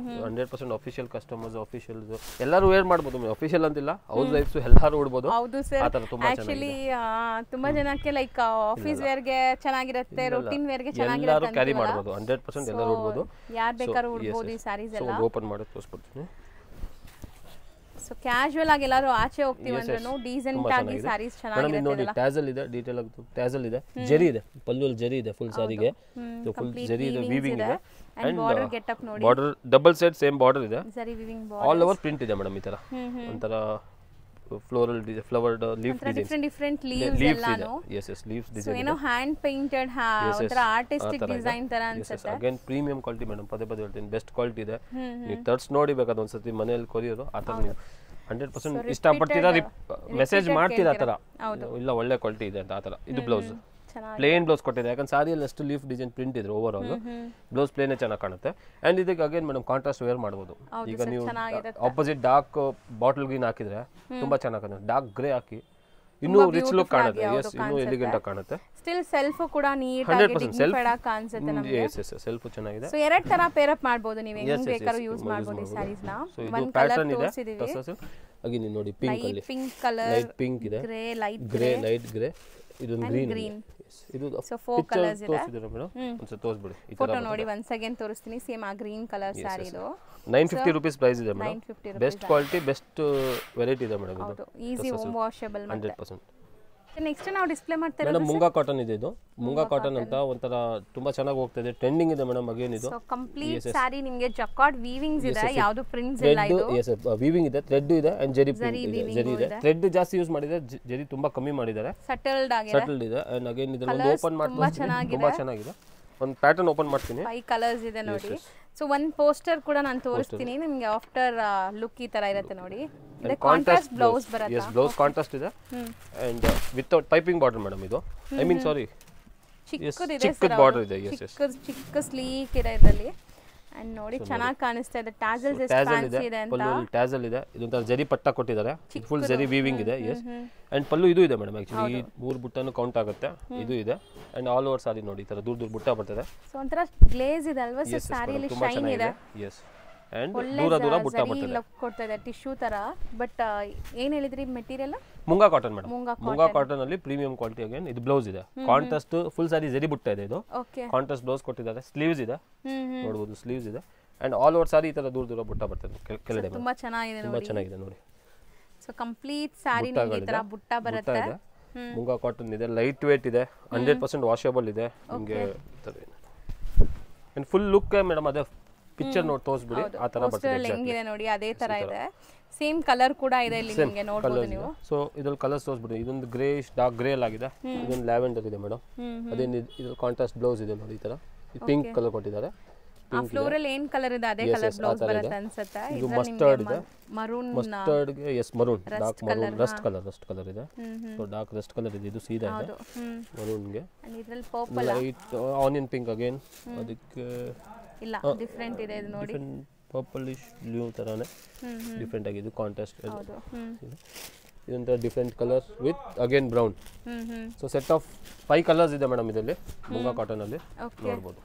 100% ಆಫಿಷಿಯಲ್ ಕಸ್ಟಮರ್ಸ್ ಆಫಿಷಿಯಲ್ ಎಲ್ಲರೂ ವೇರ್ ಮಾಡಬಹುದು ಆಫಿಷಿಯಲ್ ಅಂತಿಲ್ಲ ಹೌಸ್ ವೈಫ್ಸ್ ಎಲ್ಲರೂ ಉಡಬಹುದು ಹೌದು ಸರ್ ಆಕ್ಚುಲಿ ತುಂಬಾ ಜನಕ್ಕೆ ಲೈಕ್ ಆಫೀಸ್ ವೇರ್ ಗೆ ಚೆನ್ನಾಗಿರುತ್ತೆ ರೂಟೀನ್ ವೇರ್ ಗೆ ಚೆನ್ನಾಗಿರುತ್ತೆ ಎಲ್ಲರೂ ಕ್ಯಾರಿ ಮಾಡಬಹುದು 100% ಎಲ್ಲರೂ ಉಡಬಹುದು ಯಾರು ಬೇಕಾದ್ರೂ ಉಡಬಹುದು ಈ ಸ್ಯಾರೀಸ್ ಎಲ್ಲ ಓಪನ್ ಮಾಡಿ ತೋರಿಸ್ಬಿಡ್ತೀನಿ ಸೊ ಕ್ಯಾಶುವಲ್ ಆಗಿ ಎಲ್ಲರೂ ಆಚೆ ಹೋಗ್ತೀವಿ ಅಂದ್ರೂ ಡೀಸೆಂಟ್ ಆಗಿ ಸ್ಯಾರೀಸ್ ಚೆನ್ನಾಗಿರುತ್ತೆ ನೋಡಿ ಟ್ಯಾಸಲ್ ಇದೆ ಡೀಟೇಲ್ ಆಗಿ ಟ್ಯಾಸಲ್ ಇದೆ ಜರಿ ಇದೆ ಪಲ್ಲುಲ್ ಜರಿ ಇದೆ ಫುಲ್ ಸಾರಿಗೆ ಫುಲ್ ಜರಿ ಇದೆ ವೀವಿಂಗ್ ಇದೆ ಅಂಡ್ ಬಾರ್ಡರ್ ಗೆಟ್ ಅಪ್ ನೋಡಿ border double side same border ಇದೆ ಜರಿ ವೀವಿಂಗ್ ಆಲ್ ಓವರ್ ಪ್ರಿಂಟ್ ಇದೆ ಮೇಡಂ ಈ ತರ ಒಂತರ floral flowered leaf design different leaves ಎಲ್ಲಾನು ಲೀವ್ಸ್ ಸೊ ಡಿಸೈನ್ ಏನೋ ಹ್ಯಾಂಡ್ ಪೇಂಟೆಡ್ ಒಂತರ ಆರ್ಟಿಸ್ಟಿಕ್ ಡಿಸೈನ್ ತರ ಅನ್ಸುತ್ತೆ ಅಗೇನ್ ಪ್ರೀಮಿಯಂ ಕ್ವಾಲಿಟಿ ಮೇಡಂ ಪದೇ ಹೇಳ್ತೀನಿ ಬೆಸ್ಟ್ ಕ್ವಾಲಿಟಿ ಇದೆ ನೀವು ತರ್ಸ್ ನೋಡಿ ಬೇಕಾದ ಒಂದ್ಸತಿ ಮನೆಯಲ್ಲಿ ಕೊರಿಯರು ಆ ತರ ನೀವು 100% ಇಷ್ಟಪಡ್ತೀರಾ ಮೆಸೇಜ್ ಮಾಡ್ತೀರಾ ಆ ತರ ಇಲ್ಲ ಒಳ್ಳೆ ಕ್ವಾಲಿಟಿ ಇದೆ ಅಂತ ಆ ತರ ಇದು ಬ್ಲೌಸ್ ಪ್ಲೇನ್ ಬ್ಲೌಸ್ ಕೊಟ್ಟಿದೆ ಯಾಕಂದ್ರೆ ಸಾರಿಯಲ್ಲಿ ಅಷ್ಟು ಲೀಫ್ ಡಿಸೈನ್ ಪ್ರಿಂಟ್ ಇದ್ರೆ ಓವರ್ ಆಲ್ ಬ್ಲೌಸ್ ಪ್ಲೇನೇ ಚೆನ್ನಾಗಿ ಕಾಣುತ್ತೆ ಅಂಡ್ ಇದಕ್ಕೆ ಅಗೇನ್ ಮೇಡಮ್ ಕಾಂಟ್ರಾಸ್ಟ್ ವೇರ್ ಮಾಡಬಹುದು ಈಗ ನೀವು ಆಪೋಸಿಟ್ ಡಾರ್ಕ್ ಬಾಟಲ್ ಗ್ರೀನ್ ಹಾಕಿದ್ರೆ ತುಂಬಾ ಚೆನ್ನಾಗಿ ಕಾಣುತ್ತೆ ಡಾರ್ಕ್ ಗ್ರೇ ಹಾಕಿ ಇನ್ನೂ ರಿಚ್ ಲುಕ್ ಕಾಣುತ್ತೆ ಇನ್ನೂ ಎಲಿಗೆಂಟ್ ಆಗಿ ಕಾಣುತ್ತೆ ಸ್ಟಿಲ್ ಸೆಲ್ಫ್ ಕೂಡ ನೀಟ್ ಆಗಿ ಡಿಗ್ನಿಫೈಡ್ ಆಗಿ ಕಾಣಿಸುತ್ತೆ ನಮಗೆ ಸೆಲ್ಫ್ ಚೆನ್ನಾಗಿದೆ ಸೊ ಎರಡು ತರ ಪೇರ್ ಅಪ್ ಮಾಡಬಹುದು ನೀವು ಹೆಂಗ್ ಬೇಕಾದ್ರೂ ಯೂಸ್ ಮಾಡಬಹುದು ಈ ಸ್ಯಾರೀಸ್ ನ ಒಂದು ಪ್ಯಾಟರ್ನ್ ಇದೆ ಅಗಿ ನೀವು ನೋಡಿ ಪಿಂಕ್ ಅಲ್ಲಿ ಪಿಂಕ್ ಕಲರ್ ಲೈಟ್ ಪಿಂಕ್ ಇದೆ ಗ್ರೇ ಲೈಟ್ ಗ್ರೇ ಇದು ಗ್ರೀನ್ ಇದು ಸೊ 4 ಕಲರ್ಸ್ ಇದೆ ತೋರಿಸಿದ್ರೆ ಮೇಡಂ ಒಂದು ತೋರಿಸ್ಬಿಡಿ ಈ ಫೋಟೋ ನೋಡಿ ಒನ್ಸ್ ಅಗೇನ್ ತೋರಿಸ್ತೀನಿ ಸೇಮ್ ಆ ಗ್ರೀನ್ ಕಲರ್ ಸ್ಯಾರಿ ಇದು 950 ರೂಪೀಸ್ ಪ್ರೈಸ್ ಇದೆ madam best quality best variety ಇದೆ ಮೇಡಂ ಇದು ಈಸಿ ಹೋಮ್ ವಾಷಬಲ್ ಮತ್ತೆ 100% ನೆಕ್ಸ್ಟ್ ನಾವು ಡಿಸ್ಪ್ಲೇ ಮಾಡ್ತಾ ಇರೋದು ಮೇಡಂ ಮುಂಗಾ ಕಾಟನ್ ಇದೆ ಇದು ಮುಂಗಾ ಕಾಟನ್ ಅಂತ ಒಂತರ ತುಂಬಾ ಚೆನ್ನಾಗಿ ಹೋಗ್ತಿದೆ ಟ್ರೆಂಡಿಂಗ್ ಇದೆ ಮೇಡಂ ಅಗೇನ್ ಇದು ಸೊ ಕಂಪ್ಲೀಟ್ ಸಾರಿ ನಿಮಗೆ ಜಕಾರ್ಡ್ ವೀವಿಂಗ್ಸ್ ಇದೆ ಯಾವುದು ಪ್ರಿಂಟ್ಸ್ ಇಲ್ಲ ಇದು ವೀವಿಂಗ್ ಇದೆ ಥ್ರೆಡ್ ಇದೆ ಅಂಡ್ ಜರಿ ಇದೆ ಥ್ರೆಡ್ ಜಾಸ್ತಿ ಯೂಸ್ ಮಾಡಿದ್ದಾರೆ ಜರಿ ತುಂಬಾ ಕಮ್ಮಿ ಮಾಡಿದ್ದಾರೆ ಸಟಲ್ಡ್ ಇದೆ ಅಂಡ್ ಅಗೇನ್ ಇದನ್ನ ಓಪನ್ ಮಾಡ್ತೀನಿ ತುಂಬಾ ಚೆನ್ನಾಗಿದೆ ಒಂದು ಪ್ಯಾಟರ್ನ್ ಓಪನ್ ಮಾಡ್ತೀನಿ 5 ಕಲರ್ಸ್ ಇದೆ ನೋಡಿ ಸೊ ಒಂದು ಪೋಸ್ಟರ್ ಕೂಡ ನಾನು ತೋರಿಸ್ತೀನಿ ನಿಮಗೆ ಆಫ್ಟರ್ ಲುಕ್ ಈ ತರ ಇರುತ್ತೆ ನೋಡಿ ಇದು ಕಾಂಟ್ರಾಸ್ಟ್ ಬ್ಲೌಸ್ ಬರುತ್ತೆ yes ಬ್ಲೌಸ್ ಕಾಂಟ್ರಾಸ್ಟ್ ಇದೆ and without piping border madam ಇದು ಐ ಮೀನ್ ಸಾರಿ ಚಿಕ್ಕ ಬಾರ್ಡರ್ ಇದೆ ಚಿಕ್ಕ ಸ್ಲೀಕ್ ಇದೆ ಇದರಲ್ಲಿ ಅಂಡ್ ನೋಡಿ ಚೆನ್ನಾಗಿ ಕಾಣಿಸ್ತಾ ಇದೆ ಟ್ಯಾಸಲ್ಸ್ ಎಷ್ಟು ಫ್ಯಾನ್ಸಿ ಇದೆ ಅಂತ ಪಲ್ಲು ಟ್ಯಾಸಲ್ ಇದೆ ಇದೊಂತರ ಜರಿ ಪಟ್ಟ ಕೊಟ್ಟಿದ್ದಾರೆ ಫುಲ್ ಜರಿ ವೀವಿಂಗ್ ಇದೆ yes ಅಂಡ್ ಪಲ್ಲು ಇದು ಇದೆ ಮೇಡಂ ಆಕ್ಚುಲಿ ಈ ಮೂರು ಬುಟ್ಟನು ಕೌಂಟ್ ಆಗುತ್ತೆ ಇದು ಇದೆ ಅಂಡ್ ಆಲ್ ಓವರ್ ಸಾರಿ ನೋಡಿ ಈ ತರ ದೂರ ಬುಟ್ಟ ಬರ್ತದೆ ಸೊ ಒಂತರ ಗ್ಲೇಸ್ ಇದೆ ಅಲ್ವಾ ಸರ್ ಸಾರಿಯಲ್ಲಿ ಶೈನ್ ಇದೆ yes ಅಂಡ್ ದೂರ ಬುಟ್ಟ ಬರ್ತದೆ ಲುಕ್ ಕೊಡ್ತಾ ಇದೆ ಟಿಶ್ಯೂ ತರ ಬಟ್ ಏನು ಹೇಳಿದ್ರಿ material moonga cotton madam moonga cotton ಅಲ್ಲಿ ಪ್ರೀಮಿಯಂ ಕ್ವಾಲಿಟಿ ಅಗೇನ್ ಇದು ಬ್ಲೌಸ್ ಇದೆ ಕಾಂಟ್ರಾಸ್ಟ್ ಫುಲ್ ಸಾರಿ ಜರಿ ಬುಟ್ಟ ಇದೆ ಇದು ಕಾಂಟ್ರಾಸ್ಟ್ ಬ್ಲೌಸ್ ಕೊಟ್ಟಿದ್ದಾರೆ ಸ್ಲೀವ್ಸ್ ಇದೆ ನೋಡಬಹುದು ಸ್ಲೀವ್ಸ್ ಇದೆ ಅಂಡ್ ಆಲ್ ಓವರ್ ಸಾರಿ ಈ ತರ ದೂರ ಬುಟ್ಟ ಬರ್ತದೆ ಕೆಳಗಡೆ ತುಂಬಾ ಚೆನ್ನಾಗಿದೆ ನೋಡಿ ಸೊ ಕಂಪ್ಲೀಟ್ ಸಾರಿ ನಿಮಗೆ ಈ ತರ ಬುಟ್ಟ ಬರುತ್ತೆ ಮುಂಗಾ ಕಾಟನ್ ಇದೆ ಲೈಟ್ ವೇಟ್ ಇದೆ 100% ವಾಷಬಲ್ ಇದೆ ನಿಮಗೆ ಅಂಡ್ ಫುಲ್ ಲುಕ್ ಮೇಡಂ ಅದೇ ಪಿಕ್ಚರ್ ನೋಡಿ ತೋರಿಸ್ಬಿಡಿ ಆ ತರ ಬರ್ತದೆ ಹೆಂಗಿದೆ ನೋಡಿ ಅದೇ ತರ ಇದೆ ಸೇಮ್ ಕಲರ್ ಕೂಡ ಇದೆ ಇಲ್ಲಿ ನಿಮಗೆ ನೋಡಬಹುದು ನೀವು ಸೊ ಇದರಲ್ಲಿ ಕಲರ್ಸ್ ತೋರಿಸ್ಬಿಡಿ ಇದೊಂದು ಗ್ರೇಶ್ ಡಾರ್ಕ್ ಗ್ರೇ ಆಗಿದೆ ಇದೊಂದು ಲ್ಯಾವೆಂಡರ್ ಇದೆ ಮೇಡಂ ಅದೇ ಇದು ಕಾಂಟ್ರಾಸ್ಟ್ ಬ್ಲೌಸ್ ಇದೆ ನೋಡಿ ಈ ತರ ಪಿಂಕ್ ಕಲರ್ ಕೊಟ್ಟಿದ್ದಾರೆ ಆ ಫ್ಲೋರಲ್ ಏನ್ ಕಲರ್ ಇದೆ ಅದೇ ಕಲರ್ ಬ್ಲೌಸ್ ಬರುತ್ತೆ ಅನ್ಸುತ್ತೆ ಇದು ಮಸ್ಟರ್ಡ್ ಇದೆ ಮರೂನ್ ಮಸ್ಟರ್ಡ್ ಗೆ maroon dark maroon Rust colour ಇದೆ ಸೊ ಡಾರ್ಕ್ ರಸ್ಟ್ ಕಲರ್ ಇದೆ ಇದು ಸೀದಾ ಇದೆ ಮರೂನ್ ಗೆ ಅಂಡ್ ಇದರಲ್ಲಿ purple light onion pink again ಅದಕ್ಕೆ ಇಲ್ಲ ಡಿಫರೆಂಟ್ ಇದೆ ಇದು ನೋಡಿ ಪರ್ಪಲಿಶ್ ಬ್ಲೂ ತರಾನೇ ಡಿಫರೆಂಟ್ ಆಗಿದೆ ಕಾಂಟ್ರಾಸ್ಟ್ ಇದೊಂದು different colour with again brown so set of 5 colours ಇದೆ ಮೇಡಂ ಇದರಲ್ಲಿ ಮುಂಗಾ ಕಾಟನ್ ಅಲ್ಲಿ ನೋಡಬಹುದು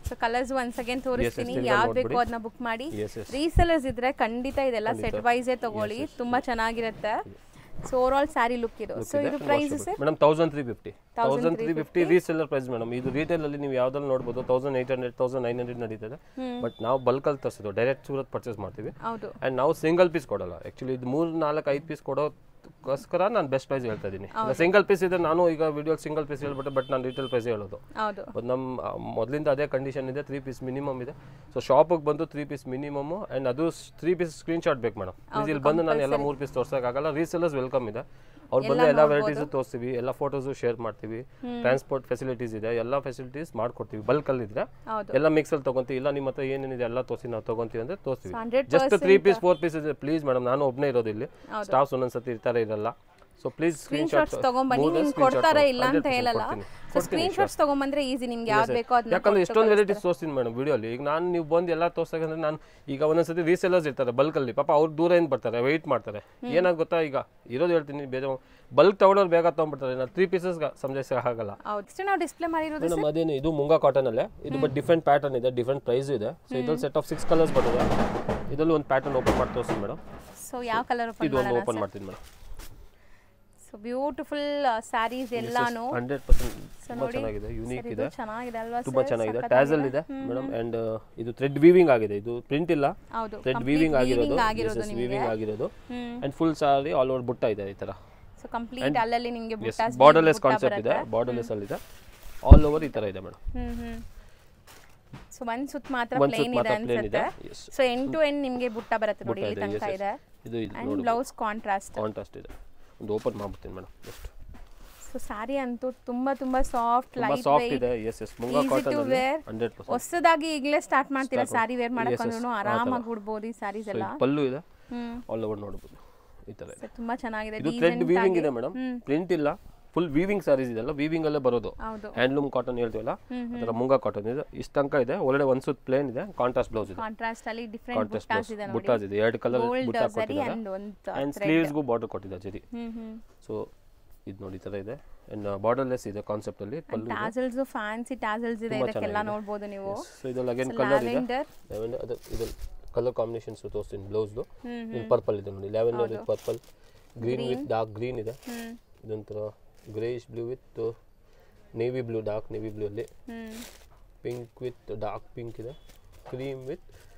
ಸೊ ಕಲರ್ಸ್ ಒನ್ಸ್ ಅಗೇನ್ ತೋರಿಸ್ತೀನಿ ಯಾವ್ದು ಬೇಕು ಅದನ್ನ ಬುಕ್ ಮಾಡಿ ರೀಸೆಲರ್ಸ್ ಇದ್ರೆ ಖಂಡಿತ ಇದೆಲ್ಲ ಸೆಟ್ ವೈಸೇ ತಗೊಳ್ಳಿ ತುಂಬಾ ಚೆನ್ನಾಗಿರುತ್ತೆ so overall sari look ಇದು ಸೊ ಇದು price sir madam 1350 reseller price madam ಇದು ರಿಟೇಲ್ ಅಲ್ಲಿ ನೀವು ಯಾವ್ದ್ರಲ್ಲಿ ನೋಡಬಹುದು 1800 1900 ನಡೀತದೆ ಬಟ್ ನಾವು ಬಲ್ಕ್ ಅಲ್ಲಿ ತರಿಸೋದು ಡೈರೆಕ್ಟ್ ಸೂರತ್ ಪರ್ಚೇಸ್ ಮಾಡ್ತೀವಿ ಅಂಡ್ ನಾವು ಸಿಂಗಲ್ ಪೀಸ್ ಕೊಡಲ್ಲ ಆಕ್ಚುಲಿ ಇದು 3 4 5 ಪೀಸ್ ಕೊಡೋದಕ್ಕೋಸ್ಕರ ನಾನು ಬೆಸ್ಟ್ ಪ್ರೈಸ್ ಹೇಳ್ತಾ ಇದ್ದೀನಿ ಸಿಂಗಲ್ ಪೀಸ್ ಇದೆ ನಾನು ಈಗ ವಿಡಿಯೋ ಸಿಂಗಲ್ ಪೀಸ್ ಹೇಳ್ಬಿಟ್ಟೆ ಬಟ್ ನಾನು ರಿಟೇಲ್ ಪ್ರೈಸ್ ಹೇಳೋದು ನಮ್ಮ ಮೊದಲಿಂದ ಅದೇ ಕಂಡೀಷನ್ ಇದೆ 3 ಪೀಸ್ ಮಿನಿಮಮ್ ಇದೆ ಸೊ ಶಾಪಿಗೆ ಬಂದು 3 ಪೀಸ್ ಮಿನಿಮಮ್ ಅಂಡ್ ಅದು 3 ಪೀಸ್ ಸ್ಕ್ರೀನ್ ಶಾಟ್ ಬೇಕು ಮೇಡಮ್ ಇಲ್ಲಿ ಬಂದು ನಾನು ಎಲ್ಲ 3 ಪೀಸ್ ತೋರ್ಸೋಕ್ಕಾಗಲ್ಲ ರೀಸೆಲ್ಲರ್ಸ್ ವೆಲ್ಕಮ್ ಇದೆ ಅವ್ರು ಬಂದು ಎಲ್ಲ ವೆರೈಟೀಸ್ ತೋರಿಸ್ತೀವಿ ಎಲ್ಲ ಫೋಟೋಸ್ ಶೇರ್ ಮಾಡ್ತೀವಿ ಟ್ರಾನ್ಸ್ಪೋರ್ಟ್ ಫೆಸಿಲಿಟೀಸ್ ಇದೆ ಎಲ್ಲ ಫೆಸಿಲಿಟೀಸ್ ಮಾಡ್ಕೊಡ್ತೀವಿ ಬಲ್ಕ್ ಅಲ್ಲಿ ಇದ್ರೆ ಎಲ್ಲ ಮಿಕ್ಸ್ ಅಲ್ಲಿ ತಗೊಂತೀವಿ ಇಲ್ಲ ನಿಮ್ಮ ಹತ್ರ ಏನೇನಿದೆ ಎಲ್ಲ ತೋರಿಸಿ ನಾವು ತಗೊಂತೀವಿ ಅಂದ್ರೆ ತೋರಿಸ್ತೀವಿ ಜಸ್ಟ್ 3 ಪೀಸ್ 4 ಪೀಸ್ ಇದೆ ಪ್ಲೀಸ್ ಮೇಡಮ್ ನಾನು ಒಬ್ಬನೇ ಇರೋದು ಇಲ್ಲಿ ಸ್ಟಾಫ್ಸ್ ಒಂದೊಂದ್ಸತಿ ಇರ್ತಾರೆ ಇರಲ್ಲ ಸೊ ಪ್ಲೀಸ್ ಸ್ಕ್ರೀನ್ಶಾಟ್ಸ್ ತಗೊಂಬನ್ನಿ, ನಿಮ್ಗೆ ಕೊಡ್ತಾರೆ ಇಲ್ಲ ಅಂತ ಹೇಳಲ್ಲ. ಸೊ ಸ್ಕ್ರೀನ್ಶಾಟ್ಸ್ ತಗೊಂಬಂದ್ರೆ ಈಸಿ, ನಿಮ್ಗೆ ಯಾವ್ದು ಬೇಕೋ ಅದನ್ನ. ಯಾಕಂದ್ರೆ ಎಷ್ಟೊಂದು ವೆರೈಟೀಸ್ ತೋರಿಸ್ತೀನಿ ಮೇಡಮ್ ವಿಡಿಯೋಲಿ. ಈಗ ನಾನು ನೀವು ಬಂದು ಎಲ್ಲ ತೋರ್ಸಬೇಕಂದ್ರೆ ನಾನು ಈಗ ಒಂದೊಂದ್ಸತಿ ರೀಸೆಲ್ಲರ್ಸ್ ಇರ್ತಾರೆ ಬಲ್ಕಲ್ಲಿ, ಪಾಪ ಅವ್ರು ದೂರದಿಂದ ಬರ್ತಾರೆ, ವೆಯ್ಟ್ ಮಾಡ್ತಾರೆ. ಏನಾಗ ಗೊತ್ತಾ, ಈಗ ಇರೋದು ಹೇಳ್ತೀನಿ, ಬೇರೆ ಬಲ್ಕ್ ತಗೊಳ್ಳೋರು ಬೇಗ ತೊಗೊಂಡ್ಬಿಡ್ತಾರೆ. ನಾನು 3 ಪೀಸಸ್ ಸಂಜೆ ಆಗಲ್ಲ. ಹೌದು, ನಾವು ಡಿಸ್ಪ್ಲೇ ಮಾಡಿರೋದು ಮೇಡಮ್ ಅದೇನು ಇದು ಮುಂಗಾ ಕಾಟನ್ ಅಲ್ಲೇ, ಇದು ಬಟ್ ಡಿಫ್ರೆಂಟ್ ಪ್ಯಾಟರ್ನ್ ಇದೆ, ಡಿಫ್ರೆಂಟ್ ಪ್ರೈಸ್ ಇದೆ. ಸೊ ಇದ್ರಲ್ಲಿ ಸೆಟ್ ಆಫ್ 6 ಕಲರ್ಸ್ ಬರ್ತದೆ. ಇದರಲ್ಲಿ ಒಂದು ಪ್ಯಾಟರ್ನ್ ಓಪನ್ ಮಾಡಿ ತೋರಿಸ್ತೀನಿ ಮೇಡಮ್. ಸೊ ಯಾವ ಕಲರ್ ಇದು ಒಂದು ಓಪನ್ ಮಾಡ್ತೀನಿ ಮೇಡಮ್. ಸೊ ಬ್ಯೂಟಿಫುಲ್ ಸ್ಯಾರೀಸ್ ಎಲ್ಲಾನು 100% ತುಂಬಾ ಚೆನ್ನಾಗಿದೆ, ಯೂನಿಕ್ ಇದೆ, ಚೆನ್ನಾಗಿದೆ ಅಲ್ವಾ ಸರ್? ತುಂಬಾ ಚೆನ್ನಾಗಿದೆ. ಟ್ಯಾಸಲ್ ಇದೆ ಮೇಡಮ್, ಅಂಡ್ ಇದು ಥ್ರೆಡ್ ವೀವಿಂಗ್ ಆಗಿದೆ. ಇದು ಪ್ರಿಂಟ್ ಇಲ್ಲ, ಥ್ರೆಡ್ ವೀವಿಂಗ್ ಆಗಿರೋದು, ವೀವಿಂಗ್ ಆಗಿರೋದು. And full sorry all over ಬುಟ್ಟ ಇದೆ ಈ ತರ. ಸೊ ಕಂಪ್ಲೀಟ್ ಅಲ್ಲಲ್ಲಿ ನಿಮಗೆ ಬುಟ್ಟ, ಬಾರ್ಡರ್ಲೆಸ್ ಕಾನ್ಸೆಪ್ಟ್ ಇದೆ, ಬಾರ್ಡರ್ಲೆಸ್ ಅಲ್ಲಿ ಇದೆ, ಆಲ್ ಓವರ್ ಈ ತರ ಇದೆ ಮೇಡಮ್. ಸೊ ಒಂದು ಸುತ್ತ ಮಾತ್ರ ಪ್ಲೇನ್ ಇದೆ ಅನ್ಸುತ್ತೆ. ಸೊ ಎಂಡ್ ಟು ಎಂಡ್ ನಿಮಗೆ ಬುಟ್ಟ ಬರುತ್ತೆ ನೋಡಿ, ಇಲ್ಲಿ ತನಕ ಇದೆ. ಇದು ಅಂಡ್ ಬ್ಲೌಸ್ ಕಾಂಟ್ರಾಸ್ಟ್ ಇದೆ. ಒಂದು ಓಪನ್ ಮಾಡ್ಬಿಡ್ತೀನಿ ಮೇಡಮ್ ಜಸ್ಟ್. ಸೊ ಸಾರಿ ಅಂತೂ ತುಂಬಾ ತುಂಬಾ ಸಾಫ್ಟ್, ಲೈಟ್ ಸಾಫ್ಟ್ ಇದೆ. ಎಸ್ ಎಸ್ ಮುಂಗಾ ಕಾಟನ್ ಅಲ್ಲಿ 100%. ಹೊಸದಾಗಿ ಈಗಲೇ ಸ್ಟಾರ್ಟ್ ಮಾಡ್ತೀರಾ ಸಾರಿ ವೇರ್ ಮಾಡಕೊಂಡು ಆರಾಮಾಗಿ ಉಡಬಹುದು ಈ ಸಾರೀಸ್ ಎಲ್ಲ. ಪಲ್ಲು ಇದೆ, ಆಲ್ ಓವರ್ ನೋಡಬಹುದು ಈ ತರ ಇದೆ. ತುಂಬಾ ಚೆನ್ನಾಗಿದೆ. ಇದು ಥ್ರೆಡ್ ವೀವಿಂಗ್ ಇದೆ ಮೇಡಮ್, ಪ್ರಿಂಟ್ ಇಲ್ಲ, ಫುಲ್ ವೀವಿಂಗ್ ಸಾರೀಸ್ ಇದೆಲ್ಲ, ವೀವಿಂಗ್ ಅಲ್ಲೇ ಬರೋದು. ಹ್ಯಾಂಡ್ಲೂಮ್ ಕಾಟನ್ ಹೇಳ್ತೀವಲ್ಲ ಅದರ ಮುಂಗಾ ಕಾಟನ್ ಇದೆ. ಇಷ್ಟ ತನಕ ಇದೆ, ಒಳ್ಳೆ ಒಂದು ಸುತ್ತ ಪ್ಲೇನ್ ಇದೆ, ಕಾಂಟ್ರಾಸ್ಟ್ ಬ್ಲೌಸ್ ಇದೆ. ಕಾಂಟ್ರಾಸ್ಟ್ ಅಲ್ಲಿ ಡಿಫರೆಂಟ್ ಬುಟ್ಟಾಸ್ ಇದೆ ನೋಡಿ, ಬುಟ್ಟಾಸ್ ಇದೆ, 2 ಕಲರ್ ಬುಟ್ಟ ಕೊಟ್ಟಿದ್ದಾರೆ. ಅಂಡ್ ಸ್ಲೀವ್ಸ್ ಗೂ ಬಾರ್ಡರ್ ಕೊಟ್ಟಿದ್ದಾರೆ ಜರಿ. ಸೊ ಇದು ನೋಡಿ ತರ ಇದೆ. ಅಂಡ್ ಬಾರ್ಡರ್ಲೆಸ್ ಇದೆ ಕಾನ್ಸೆಪ್ಟ್ ಅಲ್ಲಿ. ಪಲ್ಲು ಟಾಸಲ್ಸ್, ಫ್ಯಾನ್ಸಿ ಟಾಸಲ್ಸ್ ಇದೆ, ಇದಕ್ಕೆಲ್ಲ ನೋಡಬಹುದು ನೀವು. ಸೊ ಇದು ಅಗೇನ್ ಕಲರ್ ಇದೆ, ಲ್ಯಾವೆಂಡರ್. ಇದು ಕಲರ್ ಕಾಂಬಿನೇಷನ್ಸ್ ತೋರಿಸ್ತೀನಿ. ಬ್ಲೌಸ್ ಇದು ಪರ್ಪಲ್ ಇದೆ ನೋಡಿ, lavender with purple, green with dark green ಇದೆ. ಇದೊಂಥರ greyish blue with navy blue, dark navy blue ಅಲ್ಲಿ, ಪಿಂಕ್ ವಿತ್ ಡಾರ್ಕ್ ಪಿಂಕ್ ಇದೆ, ಕ್ರೀಮ್ ವಿತ್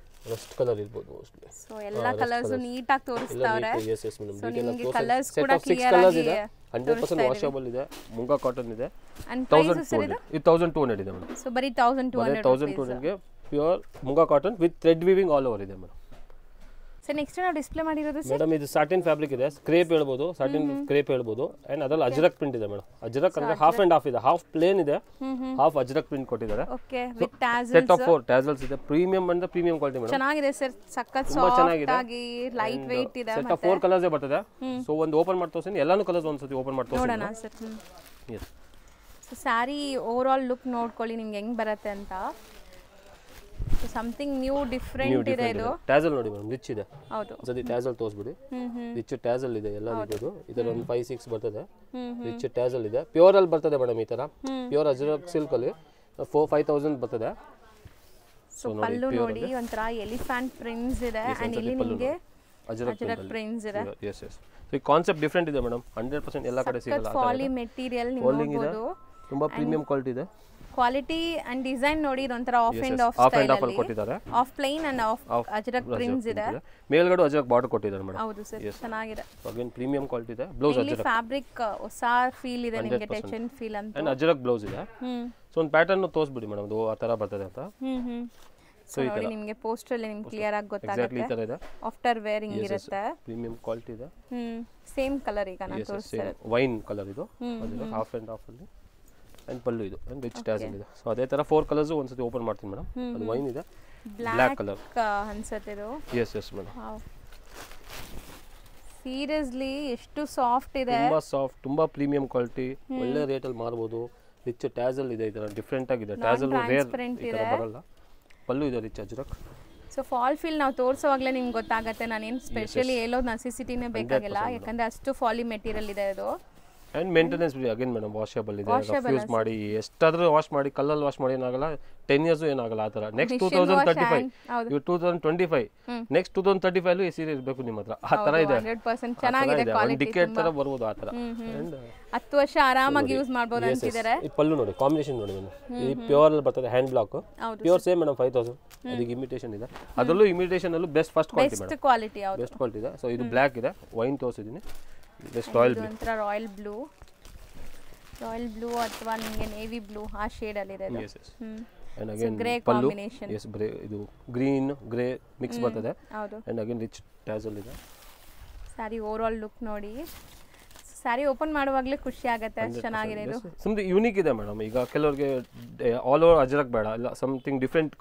ರಸ್ಟ್ ಕಲರ್ ಇರಬಹುದು ಮೋಸ್ಟ್ಲಿ. ಸೊ ಎಲ್ಲಾ ಕಲರ್ಸ್ ನೀಟಾಗಿ ತೋರಿಸ್ತಾವ್ರೆ. ಎಸ್ ಎಸ್ ಮೇಡಂ, ಡೀಟೇಲ್ ಆಗಿ ಕಲರ್ಸ್ ಕೂಡ ಕ್ಲಿಯರ್ ಆಗಿ ಇದೆ. 100% ವಾಷಬಲ್ ಇದೆ, ಮುಂಗಾ ಕಾಟನ್ ಇದೆ. 1200 ಇದೆ ಮೇಡಂ. ಸೊ ಬರಿ 1200 ಗೆ ಪ್ಯೂರ್ ಮುಂಗಾ cotton with thread weaving all over ಇದೆ ಮೇಡಂ. ಸೊ ನೆಕ್ಸ್ಟ್ ನಾವು ಡಿಸ್ಪ್ಲೇ ಮಾಡಿರೋದು ಸರ್ ಮೇಡಮ್, ಇದು ಸಾಟಿನ್ ಫ್ಯಾಬ್ರಿಕ್ ಇದೆ, ಕ್ರೇಪ್ ಹೇಳ್ಬೋದು, ಸಾಟಿನ್ ಕ್ರೇಪ್ ಹೇಳ್ಬೋದು. ಅಂಡ್ ಅದರಲ್ಲಿ ಅಜ್ರಕ್ ಪ್ರಿಂಟ್ ಇದೆ ಮೇಡಮ್. ಅಜ್ರಕ್ ಅಂದ್ರೆ ಹಾಫ್ ಅಂಡ್ ಹಾಫ್ ಇದೆ, ಹಾಫ್ ಪ್ಲೇನ್ ಇದೆ, ಹಾಫ್ ಅಜ್ರಕ್ ಪ್ರಿಂಟ್ ಕೊಟ್ಟಿದ್ದಾರೆ. Okay, with tassels, set of 4 tassels ಇದೆ. ಪ್ರೀಮಿಯಂ ಅಂದ್ರೆ ಪ್ರೀಮಿಯಂ ಕ್ವಾಲಿಟಿ ಮೇಡಮ್, ಚೆನ್ನಾಗಿದೆ ಸರ್, ಸಕ್ಕತ್ ಸಾಫ್ಟ್ ಆಗಿ ಲೈಟ್ weight ಇದೆ. ಸೆಟ್ ಆಫ್ 4 ಕಲರ್ಸ್ ಬರ್ತದೆ. ಸೊ ಒಂದು ಓಪನ್ ಮಾಡಿ ತೋರಿಸ್ತೀನಿ, ಎಲ್ಲಾನು ಕಲರ್ಸ್ ಒಂದ್ಸತಿ ಓಪನ್ ಮಾಡಿ ತೋರಿಸ್ತೀನಿ ನೋಡೋಣ sir. Yes, so sari overall look ನೋಡ್ಕೊಳ್ಳಿ ನಿಮ್ಗೆ ಹೆಂಗ್ ಬರುತ್ತೆ ಅಂತ. ಸಮಥಿಂಗ್ ನ್ಯೂ ಡಿಫರೆಂಟ್ ಇದೆ. ಇದು ಟ್ಯಾಸಲ್ ನೋಡಿ ಮೇಡಮ್, ರಿಚ್ ಇದೆ. ಹೌದು, ಸದಿ ಟ್ಯಾಸಲ್ ತೋರಿಸ್ಬಿಡಿ. ರಿಚ್ ಟ್ಯಾಸಲ್ ಇದೆ ಎಲ್ಲ ಇರೋದು. ಇದರ ಒಂದು 5-6 ಬರ್ತದೆ. ರಿಚ್ ಟ್ಯಾಸಲ್ ಇದೆ, ಪ್ಯೂರ್ ಅಲ್ಲಿ ಬರ್ತದೆ ಮೇಡಮ್. ಈ ತರ ಪ್ಯೂರ್ ಅಜ್ರಕ್ ಸಿಲ್ಕ್ ಅಲ್ಲಿ 4-5,000 ಬರ್ತದೆ. ಸೊ ಪಲ್ಲು ನೋಡಿ ಒಂಥರ ಎಲಿಫೆಂಟ್ ಪ್ರಿಂಟ್ಸ್ ಇದೆ, ಅಂಡ್ ಇಲ್ಲಿ ನಿಮಗೆ ಅಜ್ರಕ್ ಪ್ರಿಂಟ್ಸ್ ಇದೆ. Yes yes. ಸೊ ಈ ಕಾನ್ಸೆಪ್ಟ್ ಡಿಫರೆಂಟ್ ಇದೆ ಮೇಡಮ್, 100% ಎಲ್ಲ ಕಡೆ ಸಿಗಲ್ಲ. ಪಾಲಿ ಮೆಟೀರಿಯಲ್ ನೀವು ನೋಡಬಹುದು, ತುಂಬಾ ಪ್ರೀಮಿಯಂ ಕ್ವಾಲಿಟಿ ಇದೆ. ಕ್ವಾಲಿಟಿ ಅಂಡ್ ಡಿಸೈನ್ ನೋಡಿ, ಇದೊಂಥರ ಆಫ್ ಅಂಡ್ ಆಫ್ ಸ್ಟೈಲ್ ಅಲ್ಲಿ ಕೊಟ್ಟಿದ್ದಾರೆ. Half plain and half Ajrak prints ಇದೆ. ಮೇಲ್ಗಡೆ ಅಜ್ರಕ್ ಬಾರ್ಡರ್ ಕೊಟ್ಟಿದ್ದಾರೆ ಮೇಡಮ್. ಹೌದು ಸರ್, ಚೆನ್ನಾಗಿದೆ. ಅಗೇನ್ ಪ್ರೀಮಿಯಂ ಕ್ವಾಲಿಟಿ ಇದೆ. ಬ್ಲೌಸ್ ಅಜ್ರಕ್, ಫ್ಯಾಬ್ರಿಕ್ ಹೊಸ ಫೀಲ್ ಇದೆ ನಿಮಗೆ, ಟೆನ್ಷನ್ ಫೀಲ್ ಅಂತ. ಅಂಡ್ ಅಜ್ರಕ್ ಬ್ಲೌಸ್ ಇದೆ. ಸೊ ಒಂದು ಪ್ಯಾಟರ್ನ್ ತೋರಿಸ್ಬಿಡಿ ಮೇಡಮ್, ಅದು ಆ ತರ ಬರ್ತದೆ ಅಂತ. ಸೊ ನೋಡಿ ನಿಮಗೆ ಪೋಸ್ಟರ್ ಅಲ್ಲಿ ನಿಮಗೆ ಕ್ಲಿಯರ್ ಆಗಿ ಗೊತ್ತಾಗುತ್ತೆ. ಈ ತರ ಇದೆ, ಆಫ್ಟರ್ ವೇರ್ ಹಿಂಗ್ ಇರುತ್ತೆ. ಪ್ರೀಮಿಯಂ ಕ್ವಾಲಿಟಿ ಇದೆ. ಸೇಮ್ ಕಲರ್ ಈಗ ನಾನು ತೋರಿಸ್ತಾ ವೈನ್ ಕಲರ್ ಇದು, ಅಜ್ರಕ್ ಹಾಫ್ ಅಂಡ್ ಹಾಫ್ ಅಲ್ಲಿ. ಅಂಡ್ ಪಲ್ಲು ಇದು, ಅಂಡ್ ರಿಚ್ ಟ್ಯಾಸಲ್ ಇದೆ. ಸೊ ಅದೇ ತರ 4 ಕಲರ್ಸ್ ಒಂದ್ಸತಿ ಓಪನ್ ಮಾಡ್ತೀನಿ ಮೇಡಮ್. ಅದು ವೈನ್ ಇದೆ, ಬ್ಲಾಕ್ ಕಲರ್ ಅನ್ಸುತ್ತೆ ಇದು. Yes yes madam. ಸೀರಿಯಸ್ಲಿ ಎಷ್ಟು ಸಾಫ್ಟ್ ಇದೆ, ತುಂಬಾ ಸಾಫ್ಟ್, ತುಂಬಾ ಪ್ರೀಮಿಯಂ ಕ್ವಾಲಿಟಿ, ಒಳ್ಳೆ ರೇಟ್ ಅಲ್ಲಿ ಮಾರಬಹುದು. ರಿಚ್ ಟ್ಯಾಸಲ್ ಇದೆ, ಇದರ ಡಿಫರೆಂಟ್ ಆಗಿದೆ. ಟ್ಯಾಸಲ್ ರೇರ್ ಈ ತರ ಬರಲ್ಲ. ಪಲ್ಲು ಇದೆ rich Ajrakh. So fall feel ನಾವು ತೋರಿಸೋವಾಗಲೇ ನಿಮ್ಗೆ ಗೊತ್ತಾಗುತ್ತೆ. ನಾನೇನು ಸ್ಪೆಷಲಿ ಹೇಳೋದು ನೆಸೆಸಿಟಿನೇ ಬೇಕಾಗಿಲ್ಲ, ಯಾಕಂದ್ರೆ ಅಷ್ಟು ಫಾಲಿ ಮೆಟೀರಿಯಲ್ ಇದೆ ಇದು. And maintenance free again madam, washable ಇದೆ. ಯೂಸ್ ಮಾಡಿ ಎಷ್ಟಾದ್ರೂ ವಾಶ್ ಮಾಡಿ, ಕಲ್ಲಲ್ಲಿ ವಾಶ್ ಮಾಡಿ ಏನಾಗಲ್ಲ, 10 years ಏನಾಗಲ್ಲ ಆ ತರ. ನೆಕ್ಸ್ಟ್ 2035, ಇವು 2025, ನೆಕ್ಸ್ಟ್ 2035 ಈ ಸೀರೆ ಇರಬೇಕು ನಿಮ್ಮ ಹತ್ರ, ಆ ತರ ಇದೆ. 100% ಚೆನ್ನಾಗಿದೆ ಕ್ವಾಲಿಟಿ, ಡಿಕೇಡ್ ತರ ಬರ್ಬೋದು ಆ ತರ. ಅಂಡ್ 10 ವರ್ಷ ಆರಾಮಾಗಿ ಯೂಸ್ ಮಾಡಬಹುದು ಅಂತಿದ್ದಾರೆ. ಈ ಪಲ್ಲು ನೋಡಿ, ಕಾಂಬಿನೇಷನ್ ನೋಡಿ ಮೇಡಮ್, ಈ ಪ್ಯೂರ್ ಅಲ್ಲಿ ಬರ್ತದೆ, hand block pure same madam, 5,000. ಅದಕ್ಕೆ ಇಮಿಟೇಷನ್ ಇದೆ, ಅದರಲ್ಲೂ ಇಮಿಟೇಷನ್ ಅಲ್ಲೂ best first quality madam, best quality ಯಾವುದು, ಬೆಸ್ಟ್ ಕ್ವಾಲಿಟಿ ಇದೆ. ಸೊ ಇದು ಬ್ಲಾಕ್ ಇದೆ, ವೈನ್ ತೋರಿಸಿದ್ದೀನಿ. ಬೆಸ್ಟ್ ರಾಯಲ್ ಬ್ಲೂ, ಒಂಥರ ರಾಯಲ್ ಬ್ಲೂ ಅಥವಾ ನಿಮಗೆ ನೇವಿ ಬ್ಲೂ ಆ ಶೇಡ್ ಅಲ್ಲಿ ಇದೆ. and again grey pallu combination. yes ಇದು ಗ್ರೀನ್ ಗ್ರೇ ಮಿಕ್ಸ್ ಬರ್ತದೆ. ಹೌದು, and again ರಿಚ್ ಟ್ಯಾಸಲ್ ಇದೆ. ಸಾರಿ ಓವರ್ ಆಲ್ ಲುಕ್ ನೋಡಿ, ಸಾರಿ ಓಪನ್ ಮಾಡುವಾಗಲೇ ಖುಷಿ ಆಗುತ್ತೆ, ಅಷ್ಟು ಚೆನ್ನಾಗಿದೆ ಇದು. ಸುಮ್ಮನೆ ಯೂನಿಕ್ ಇದೆ ಮೇಡಮ್. ಈಗ ಕೆಲವರಿಗೆ ಆಲ್ ಓವರ್ ಅಜ್ರಕ್ ಬೇಡ, ಇಲ್ಲ ಸಮಥಿಂಗ್ ಡಿಫರೆಂಟ್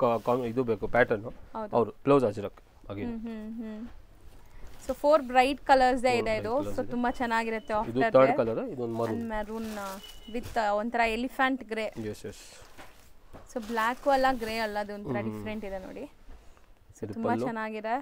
ಇದು ಬೇಕು ಪ್ಯಾಟರ್ನ್, ಅವರು blouse Ajrakh again. So 4 bright colours ಇದೆ ಇದು. ಸೊ ತುಂಬಾ ಚೆನ್ನಾಗಿರುತ್ತೆ. ಇದು ಥರ್ಡ್ ಕಲರ್, ಇದೊಂದು ಮೆರೂನ್ ವಿತ್ ಒಂಥರ ಎಲಿಫೆಂಟ್ ಗ್ರೇ. ಸೊ ಬ್ಲ್ಯಾಕ್ ಅಲ್ಲ ಗ್ರೇ ಅಲ್ಲ, ಅದು ಒಂಥರ ಡಿಫ್ರೆಂಟ್ ಇದೆ ನೋಡಿ. ಸೊ ತುಂಬಾ ಚೆನ್ನಾಗಿದೆ.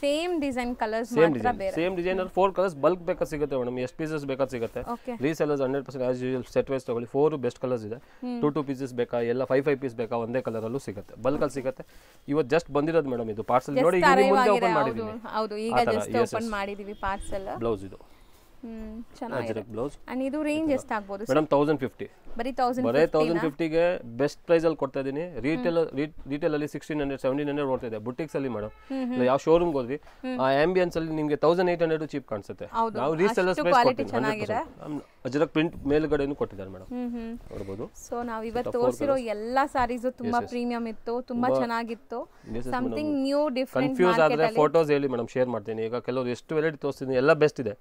ಸೇಮ್ ಡಿಸೈನ್ ಕಲರ್ಸ್ ಮಾತ್ರ ಬೇರೆ. ಸೇಮ್ ಡಿಸೈನ್ 4 ಕಲರ್ಸ್ ಬಲ್ಕ್ ಬೇಕಾ ಸಿಗುತ್ತೆ ಮೇಡಮ್, ಎಷ್ಟು ಪೀಸಸ್ ಬೇಕಾ ಸಿಗುತ್ತೆ. Resellers 100% as usual set wise ತಗೊಳ್ಳಿ. 4 ಬೆಸ್ಟ್ ಕಲರ್ಸ್ ಇದೆ. 2 ಪೀಸಸ್ ಬೇಕಾ, ಎಲ್ಲ 5 ಪೀಸ್ ಬೇಕಾ, ಒಂದೇ ಕಲರ್ ಅಲ್ಲೂ ಸಿಗುತ್ತೆ, ಬಲ್ಕ್ ಅಲ್ಲಿ ಸಿಗುತ್ತೆ. ಇವತ್ತು ಜಸ್ಟ್ ಬಂದಿರೋದು ಮೇಡಮ್ ಇದು ಪಾರ್ಸಲ್ ನೋಡಿ, ಮುಂದೆ ಓಪನ್ ಮಾಡಿದೀನಿ. ಹೌದು, ಈಗ ಜಸ್ಟ್ ಓಪನ್ ಮಾಡಿದೀವಿ ಪಾರ್ಸಲ್. ಬ್ಲೌಸ್ ಇದು ಚೆನ್ನಾಗಿದೆ ಬ್ಲೌಸ್. ಅಂಡ್ ಇದು ರೇಂಜ್ ಎಷ್ಟು ಆಗ್ಬೋದು ಮೇಡಮ್? 1050. ಬರೀ 1050 ಗೆ ಬೆಸ್ಟ್ ಪ್ರೈಸ್ ಅಲ್ಲಿ ಕೊಡ್ತಾ ಇದೀನಿ. ರಿಟೇಲ್ ಅಲ್ಲಿ 1600 1700 ಓಡ್ತಾ ಇದೆ. ಬುಟಿಕ್ಸ್ ಅಲ್ಲಿ ಮೇಡಮ್, ಯಾವ ಶೋರೂಮ್ ಹೋದ್ರಿ ಆ ಆಂಬಿಯನ್ಸ್ ಅಲ್ಲಿ ನಿಮಗೆ 1800 ಚೀಪ್ ಕಾಣಿಸುತ್ತೆ. ನಾವು ರೀಸೆಲ್ಲರ್ಸ್ ಪ್ರೈಸ್ ಕೊಡ್ತೀವಿ. ಅಜರಕ್ ಪ್ರಿಂಟ್ ಮೇಲ್ಗಡೆನೂ ಕೊಟ್ಟಿದ್ದಾರೆ ಮೇಡಮ್, ನೋಡಬಹುದು. ಸೊ ನಾವು ಇವತ್ತು ತೋರಿಸಿರೋ ಎಲ್ಲಾ ಸಾರೀಸ್ ತುಂಬಾ ಪ್ರೀಮಿಯಂ ಇತ್ತು, ತುಂಬಾ ಚೆನ್ನಾಗಿತ್ತು. Something new different. ಕನ್ಫ್ಯೂಸ್ ಆದ್ರೆ ಫೋಟೋಸ್ ಹೇಳಿ ಮೇಡಮ್, ಶೇರ್ ಮಾಡ್ತೀನಿ. ಈಗ ಕೆಲವರು ಎಷ್ಟು ವೆರೈಟಿ ತೋರಿಸ್ತೀನಿ, ಎಲ್ಲ ಬೆಸ್ಟ್ ಇದೆ.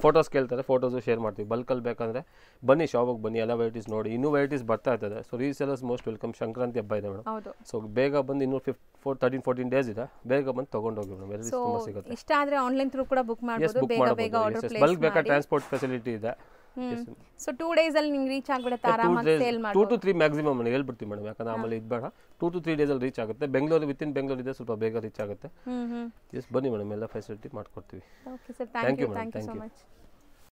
ಫೋಟೋಸ್ ಕೇಳ್ತಾರೆ, ಫೋಟೋಸ್ ಶೇರ್ ಮಾಡ್ತೀವಿ. ಬಲ್ಕ್ ಅಲ್ಲಿ ಬೇಕಂದ್ರೆ ಬನ್ನಿ, ಶಾಪಿಗೆ ಬನ್ನಿ, ಎಲ್ಲ ವೆರೈಟೀಸ್ ನೋಡಿ. ಇನ್ನೂ ವೆರೈಟೀಸ್ ಬರ್ತಾ ಇರ್ತದೆ. So resellers most welcome. Sankranti ಹಬ್ಬ ಇದೆ ಮೇಡಮ್, ಸೊ ಬೇಗ ಬಂದು ಇನ್ನೂ 13-14 ಡೇಸ್ ಇದೆ, ಬೇಗ ಬಂದು ತಗೊಂಡೋಗಿ ಮೇಡಮ್. ವೆರೈಟೀಸ್ ತುಂಬಾ ಸಿಗುತ್ತೆ. ಇಷ್ಟ ಆದ್ರೆ ಆನ್ಲೈನ್ ಥ್ರೂ ಕೂಡ ಬುಕ್ ಮಾಡಬಹುದು. ಬೇಗ ಆರ್ಡರ್ ಪ್ಲೇಸ್ ಮಾಡಿ. ಬಲ್ಕ್ ಬೇಕಾ ಟ್ರಾನ್ಸ್ಪೋರ್ಟ್ ಫೆಸಿಲಿಟಿ ಇದೆ. ಸೊ 2 ಡೇಸ್ ಅಲ್ಲಿ ನಿಮಗೆ ರೀಚ್ ಆಗ್ಬಿಡುತ್ತೆ ಆರಾಮಾಗಿ. ಸೇಲ್ ಮಾಡಿ 2 to 3 ಮ್ಯಾಕ್ಸಿಮಮ್ ನಾನು ಹೇಳ್ಬಿಡ್ತೀನಿ ಮೇಡಮ್, ಯಾಕಂದ್ರೆ ಆಮೇಲೆ ಇದು ಬೇಡ. 2 to 3 ಡೇಸ್ ಅಲ್ಲಿ ರೀಚ್ ಆಗುತ್ತೆ. ಬೆಂಗಳೂರು ವಿತಿನ್ ಬೆಂಗಳೂರು ಇದೆ, ಸ್ವಲ್ಪ ಬೇಗ ರೀಚ್ ಆಗುತ್ತೆ. ಬನ್ನಿ ಮೇಡಮ್, ಎಲ್ಲ ಫೆಸಿಲಿಟಿ ಮಾಡ್ಕೊಡ್ತೀವಿ. Okay sir, thank you so much.